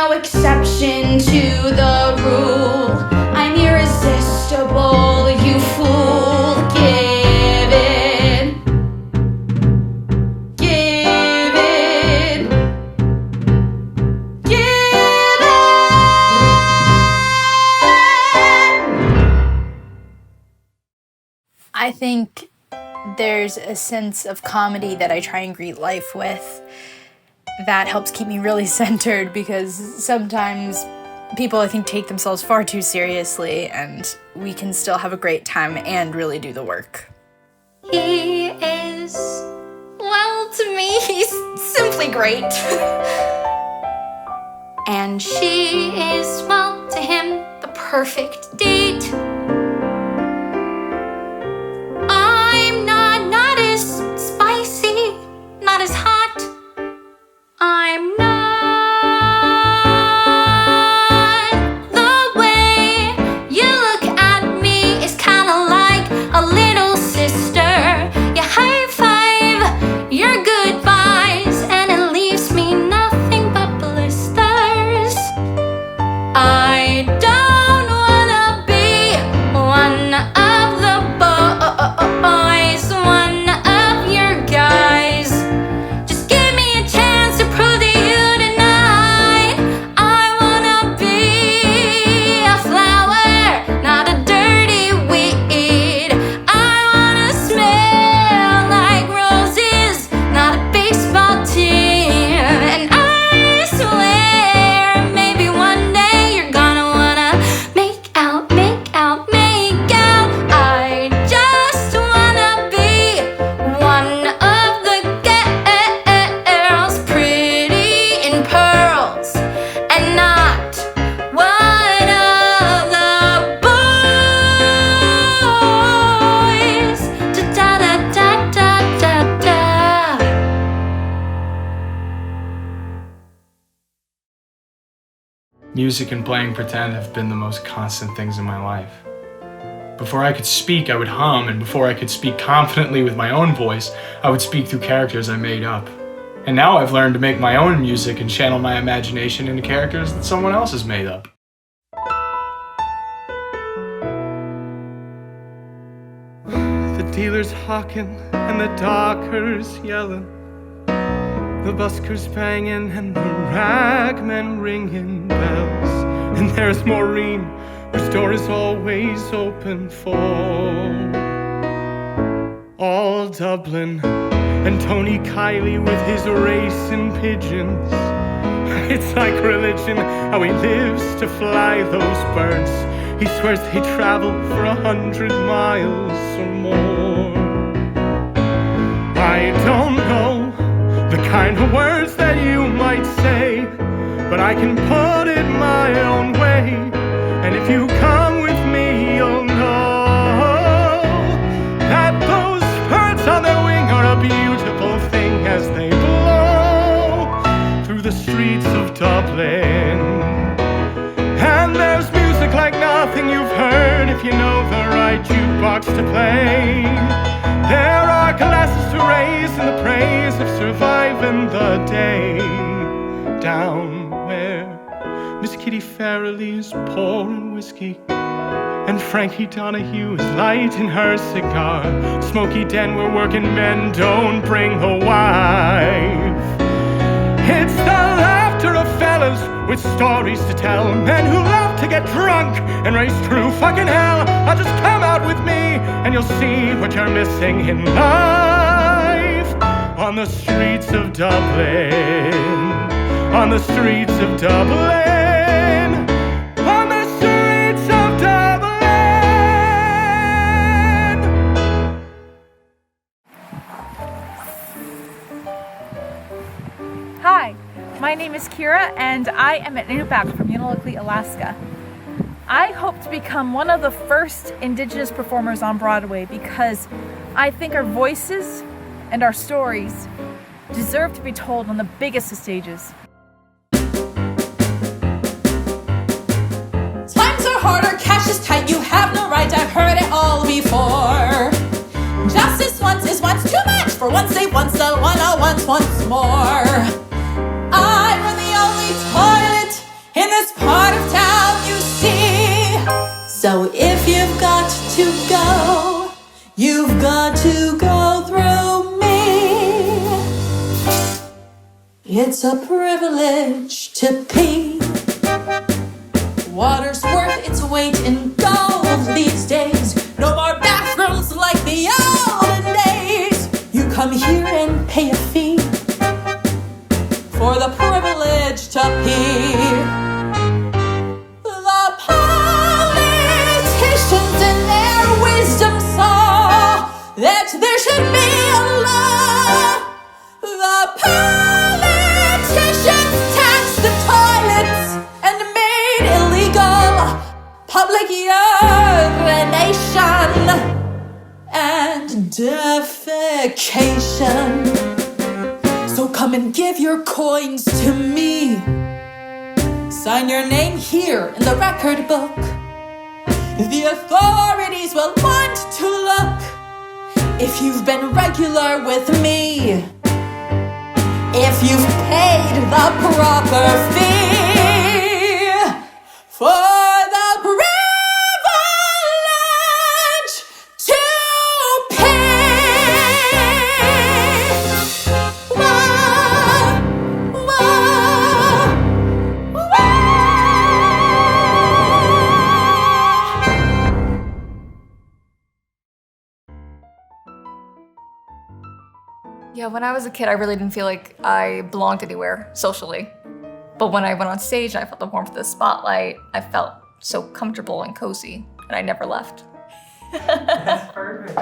[SPEAKER 8] no exception to the rule. I'm irresistible, you fool. Give in. Give in. Give
[SPEAKER 9] I think there's a sense of comedy that I try and greet life with that helps keep me really centered, because sometimes people, I think, take themselves far too seriously, and we can still have a great time and really do the work.
[SPEAKER 20] He is, well, to me, he's simply great. And she is, well, to him, the perfect date. I'm not as spicy, not as hot. I'm not. The way you look at me is kinda like a little sister. You high five your goodbyes, and it leaves me nothing but blisters. I don't wanna be one of the boys, one of your guys. Just give me a chance to prove to you tonight. I wanna be a flower, not a dirty weed. I wanna smell like roses, not a baseball team. And I swear, maybe one day you're gonna wanna make out, make out, make out. I just wanna be one of the girls, pretty in pearls, and not one of the boys. Da da da da da da.
[SPEAKER 10] Music and playing pretend have been the most constant things in my life. Before I could speak, I would hum, and before I could speak confidently with my own voice, I would speak through characters I made up. And now I've learned to make my own music and channel my imagination into characters that someone else has made up.
[SPEAKER 15] The dealer's hawking and the dockers yelling, the buskers banging and the ragmen ringing bells. And there's Maureen, whose door is always open for all Dublin, and Tony Kiley with his racing pigeons. It's like religion how he lives to fly those birds. He swears they travel for 100 miles or more. I don't know the kind of words that you might say, but I can put it my own way. And if you come with me, you'll know that those birds on their wing are a beautiful thing as they blow through the streets of Dublin. And there's music like nothing you've heard if you know the right jukebox to play. There are glasses to raise in the praise of surviving the day. Down where Miss Kitty Farrelly is pouring whiskey, and Frankie Donahue is lighting her cigar. Smoky Den where working men don't bring a wife. It's the laughter of fellas with stories to tell, men who love to get drunk and raise true fucking hell. Now just come out with me and you'll see what you're missing in life. On the streets of Dublin, on the streets of Dublin, on the streets of Dublin.
[SPEAKER 12] Hi, my name is Kira, and I am an Inupiaq from Unalakleet, Alaska. I hope to become one of the first Indigenous performers on Broadway because I think our voices and our stories deserve to be told on the biggest of stages.
[SPEAKER 8] Times are harder, cash is tight, you have no right, I've heard it all before. Justice once is once too much, for once they once, the one once more. I run the only toilet It's a privilege to pee. Water's worth its weight in gold these days. No more bathrooms like the olden days. You come here and pay a fee for the privilege to pee. The politicians in their wisdom saw that there should be a law. The politicians taxed the toilets and made illegal public urination and defecation. So come and give your coins to me. Sign your name here in the record book. The authorities will want to look if you've been regular with me. If you've paid the proper fee for the privilege to
[SPEAKER 6] Yeah, when I was a kid, I really didn't feel like I belonged anywhere socially. But when I went on stage and I felt the warmth of the spotlight, I felt so comfortable and cozy, and I never left.
[SPEAKER 5] That's perfect.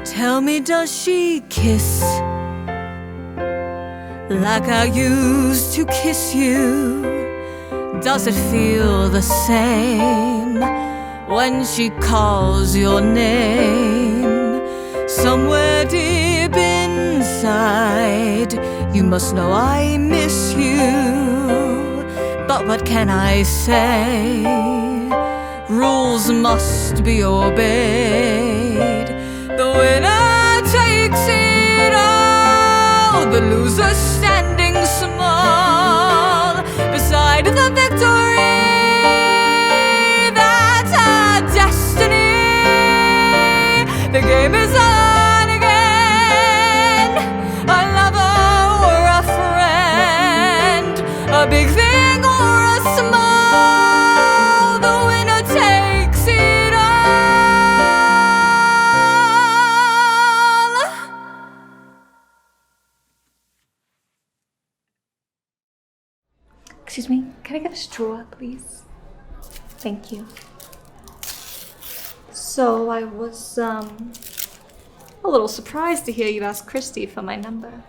[SPEAKER 5] Tell me, does she kiss like I used to kiss you? Does it feel the same when she calls your name? Somewhere deep inside, you must know I miss you. But what can I say? Rules must be obeyed. The winner takes it all, the loser standing small beside the victory. That's our destiny. The game is on again. A lover or a friend, a big thing or a small, the winner takes it all.
[SPEAKER 6] Excuse me, can I get a straw, please? Thank you. So I was, a little surprised to hear you ask Christy for my number.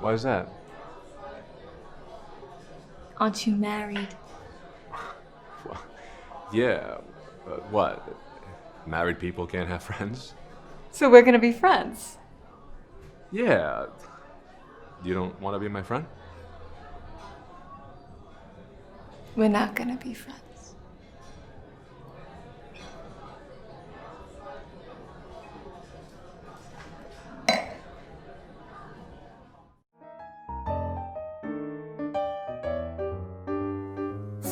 [SPEAKER 14] Why is that?
[SPEAKER 6] Aren't you married?
[SPEAKER 14] Yeah, what? Married people can't have friends?
[SPEAKER 6] So we're gonna be friends?
[SPEAKER 14] Yeah. You don't want to be my friend?
[SPEAKER 6] We're not gonna be friends.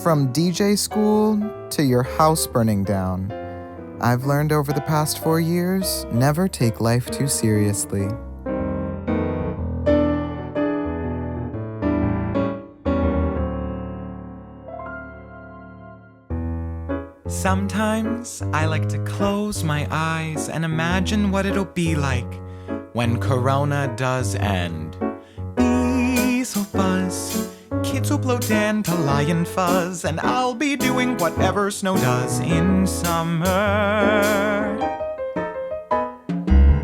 [SPEAKER 16] From DJ school to your house burning down, I've learned over the past 4 years, never take life too seriously.
[SPEAKER 22] Sometimes I like to close my eyes and imagine what it'll be like when Corona does end. Bees will buzz, kids will blow dandelion fuzz, and I'll be doing whatever snow does in summer.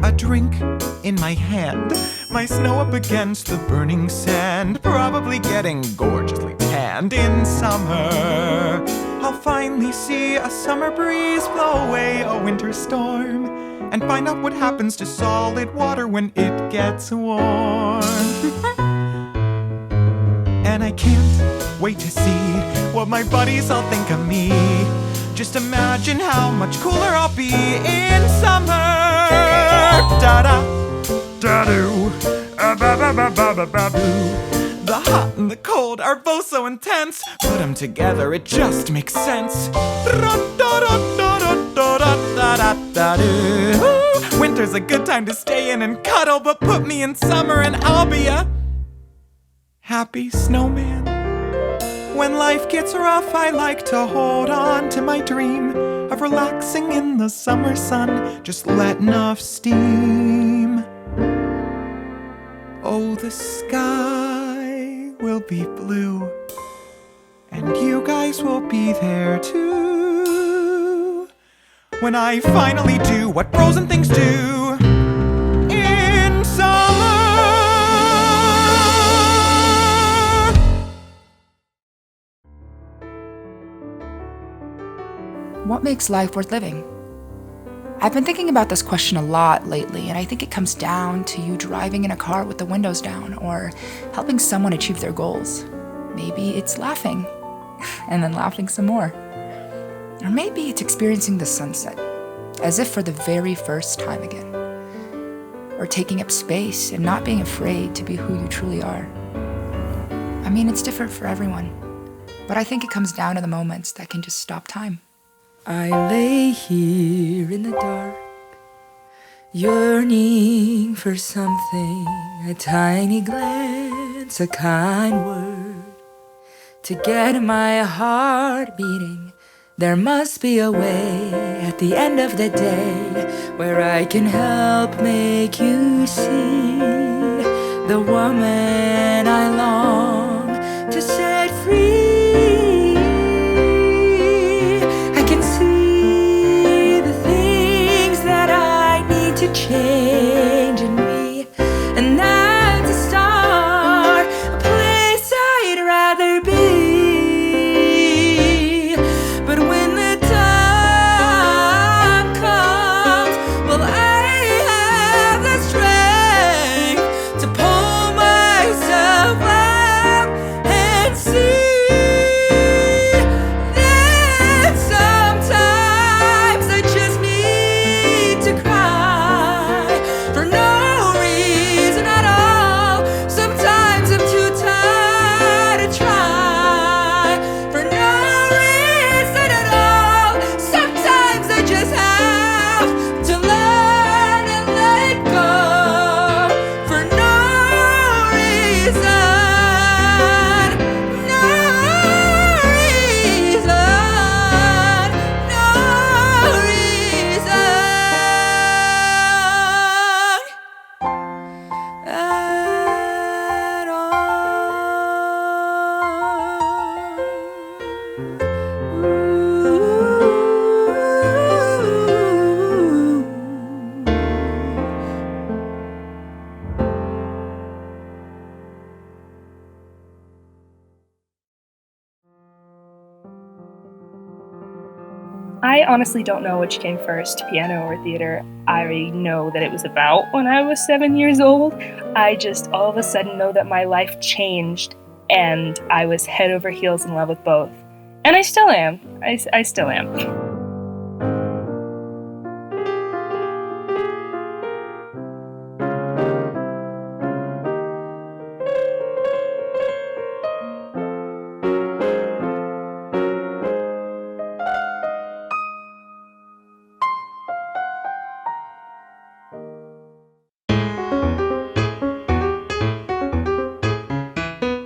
[SPEAKER 22] A drink in my hand, my snow up against the burning sand, probably getting gorgeously tanned in summer. I'll finally see a summer breeze blow away a winter storm, and find out what happens to solid water when it gets warm. And I can't wait to see what my buddies all think of me. Just imagine how much cooler I'll be in summer. Da-da, da-do, ba-ba-ba-ba-ba-ba-boo. The hot and the cold are both so intense. Put them together, it just makes sense. Winter's a good time to stay in and cuddle, but put me in summer and I'll be a happy snowman. When life gets rough, I like to hold on to my dream of relaxing in the summer sun, just letting off steam. Oh, the sky will be blue, and you guys will be there too, when I finally do what frozen things do in summer.
[SPEAKER 2] What makes life worth living? I've been thinking about this question a lot lately, and I think it comes down to you driving in a car with the windows down or helping someone achieve their goals. Maybe it's laughing and then laughing some more. Or maybe it's experiencing the sunset, as if for the very first time again. Or taking up space and not being afraid to be who you truly are. I mean, it's different for everyone, but I think it comes down to the moments that can just stop time. I lay here in the dark, yearning for something, a tiny glance, a kind word, to get my heart beating. There must be a way at the end of the day where I can help make you see the woman I long to set free. To change in me, and that's a start, a place I'd rather be. But when the time comes, will I have the strength to pull myself up and see that sometimes I just need to cry?
[SPEAKER 13] I honestly don't know which came first, piano or theater. I know that it was about when I was 7 years old. I just all of a sudden know that my life changed and I was head over heels in love with both. And I still am. I still am.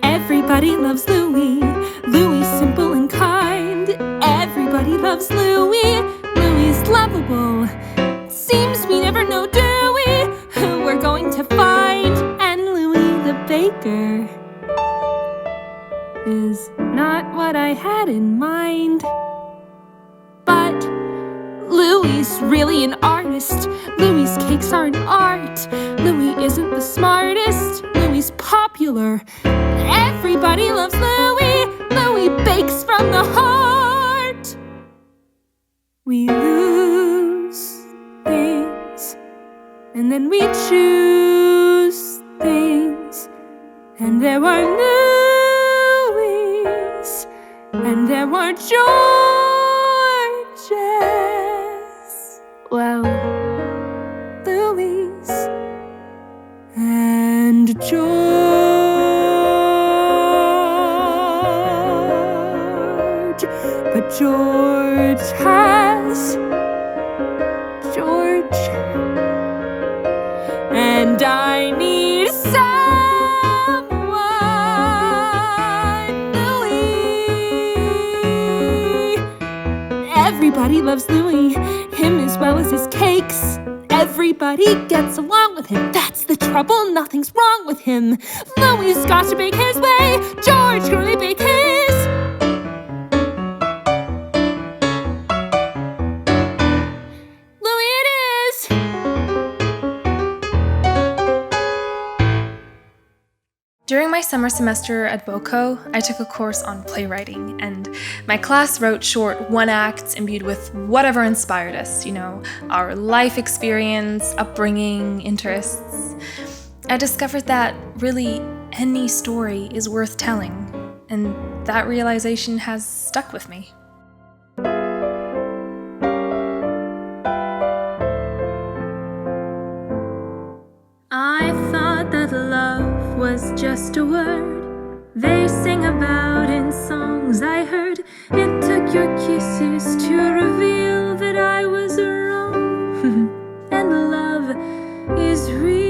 [SPEAKER 23] Everybody loves Louis. Louis simple and kind. Everybody loves Louis. Louis lovable. Seems we never know, do we, who we're going to find. And Louis the baker is not what I had in mind. But Louis really an artist. Louis cakes are an art. Louis isn't the smartest. Louis popular. Everybody loves Louis. Louis bakes from the heart. We lose things, and then we choose things. And there were Louis, and there were Georges. Well, Louis and George.
[SPEAKER 5] has George, and I need someone, Louis. Everybody loves Louis, him as well as his cakes. Everybody gets along with him. That's the trouble. Nothing's wrong with him. Louis's got to bake his way. George can only bake his. Louis it is.
[SPEAKER 1] During my summer semester at BOCO, I took a course on playwriting, and my class wrote short one-acts imbued with whatever inspired us, our life experience, upbringing, interests. I discovered that really any story is worth telling, and that realization has stuck with me.
[SPEAKER 5] I thought that love was just a word they sang about in songs I heard. It took your kisses to reveal that I was wrong. And love is real.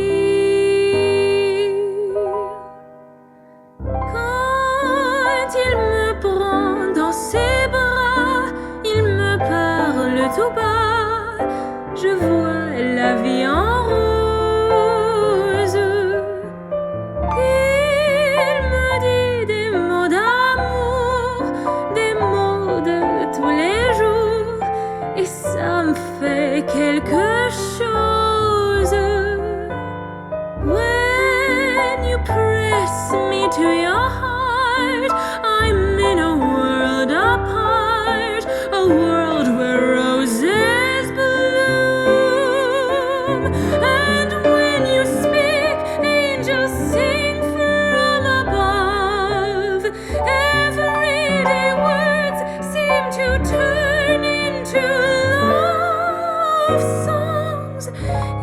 [SPEAKER 5] Quand il me prend dans ses bras, il me parle tout bas. Je vois la vie en rose. Ça me fait quelque chose. When you press me to your heart, I'm in a world apart, a world where roses bloom. And when you speak, angels sing from above. Everyday words seem to turn into songs,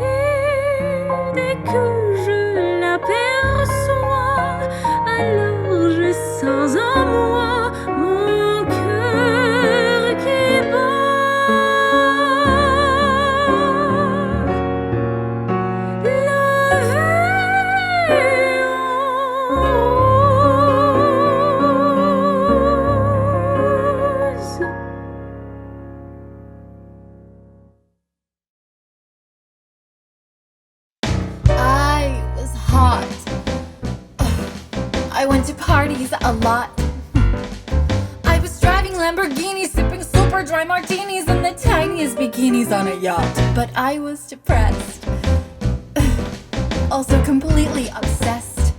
[SPEAKER 5] et dès que je l'aperçois, alors je sens en moi mon cœur qui bat.
[SPEAKER 6] I went to parties a lot. I was driving Lamborghinis, sipping super dry martinis and the tiniest bikinis on a yacht. But I was depressed, also completely obsessed.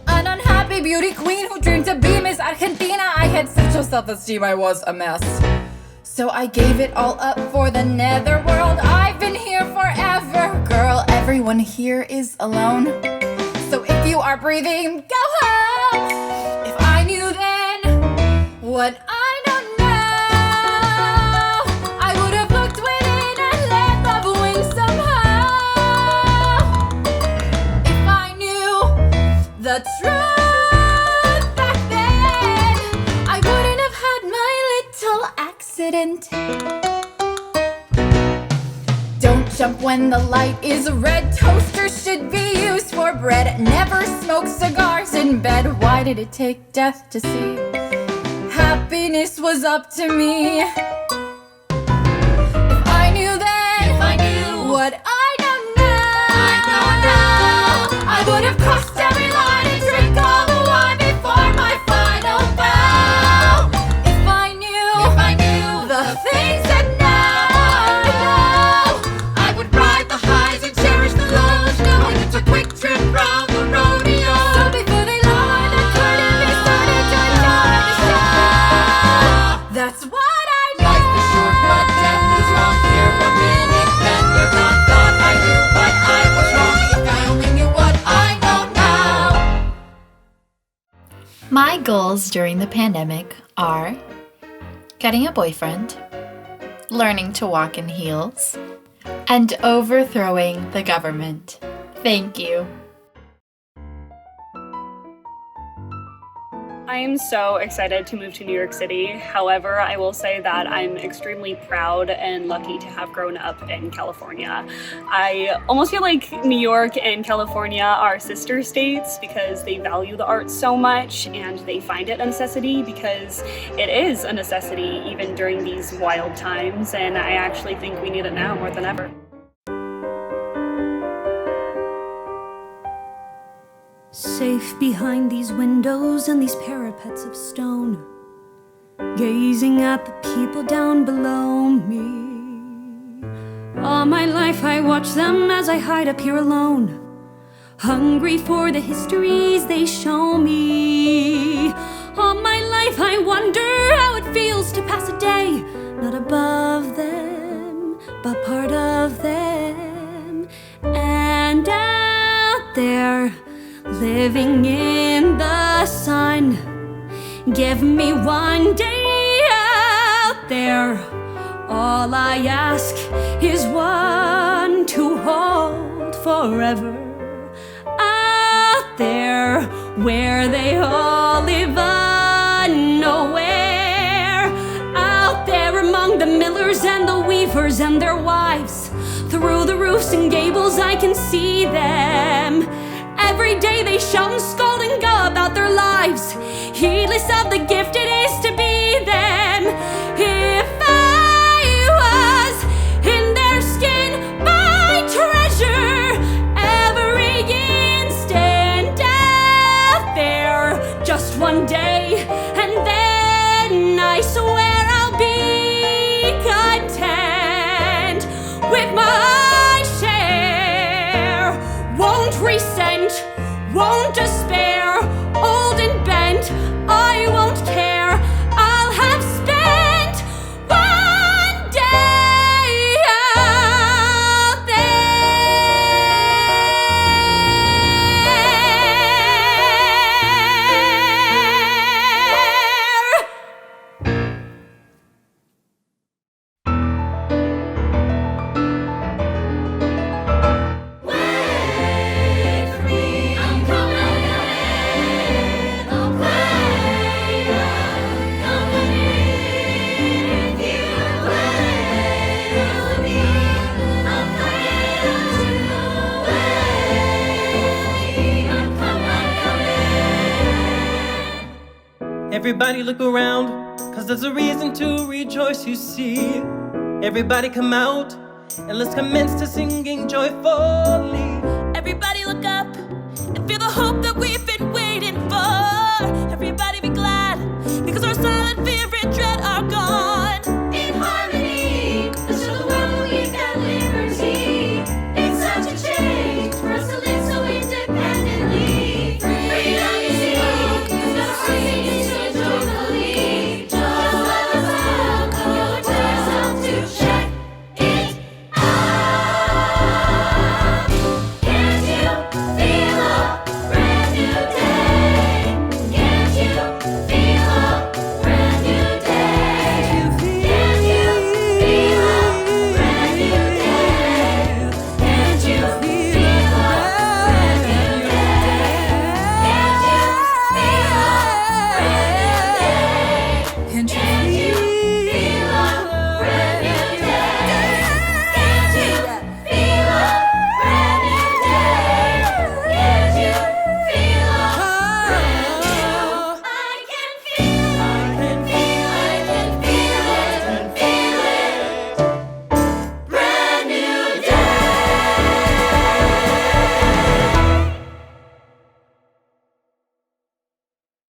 [SPEAKER 6] An unhappy beauty queen who dreamed to be Miss Argentina. I had such low self-esteem, I was a mess. So I gave it all up for the netherworld. I've been here forever, girl. Everyone here is alone. So if you are breathing, go home. If I knew then what I don't know, I would have looked within and let love win somehow. If I knew the truth back then, I wouldn't have had my little accident. Don't jump when the light is red. Toasters should be used for bread. Never smoke cigars in bed. Why did it take death to see? Happiness was up to me. If I knew then what I don't know, I would have crossed every line and drank all the wine before my final bow. If I knew the things that that's what I know. Life is short, but death is long. Here a minute, then you're gone. Thought I knew, but I was wrong. If I only knew what I know now.
[SPEAKER 11] My goals during the pandemic are getting a boyfriend, learning to walk in heels, and overthrowing the government. Thank you.
[SPEAKER 7] I am so excited to move to New York City. However, I will say that I'm extremely proud and lucky to have grown up in California. I almost feel like New York and California are sister states because they value the arts so much and they find it a necessity because it is a necessity even during these wild times, and I actually think we need it now more than ever.
[SPEAKER 17] Safe behind these windows and these parapets of stone, gazing at the people down below me. All my life I watch them as I hide up here alone, hungry for the histories they show me. All my life I wonder how it feels to pass a day, not above them, but part of them. And out there, living in the sun, give me one day out there. All I ask is one to hold forever. Out there, where they all live nowhere. Out there among the millers and the weavers and their wives, through the roofs and gables I can see them. Every day they shout and scold and go about their lives, heedless of the gift it is to be them. If I was in their skin, my treasure every instant out there. Just one day, and then I swear I'll be content with my share. Won't resent, won't despair, old and bent, I won't care. I'll have spent one day out
[SPEAKER 18] Everybody look around, cause there's a reason to rejoice, you see. Everybody come out, and let's commence to singing joyfully.
[SPEAKER 17] Everybody look up and feel the hope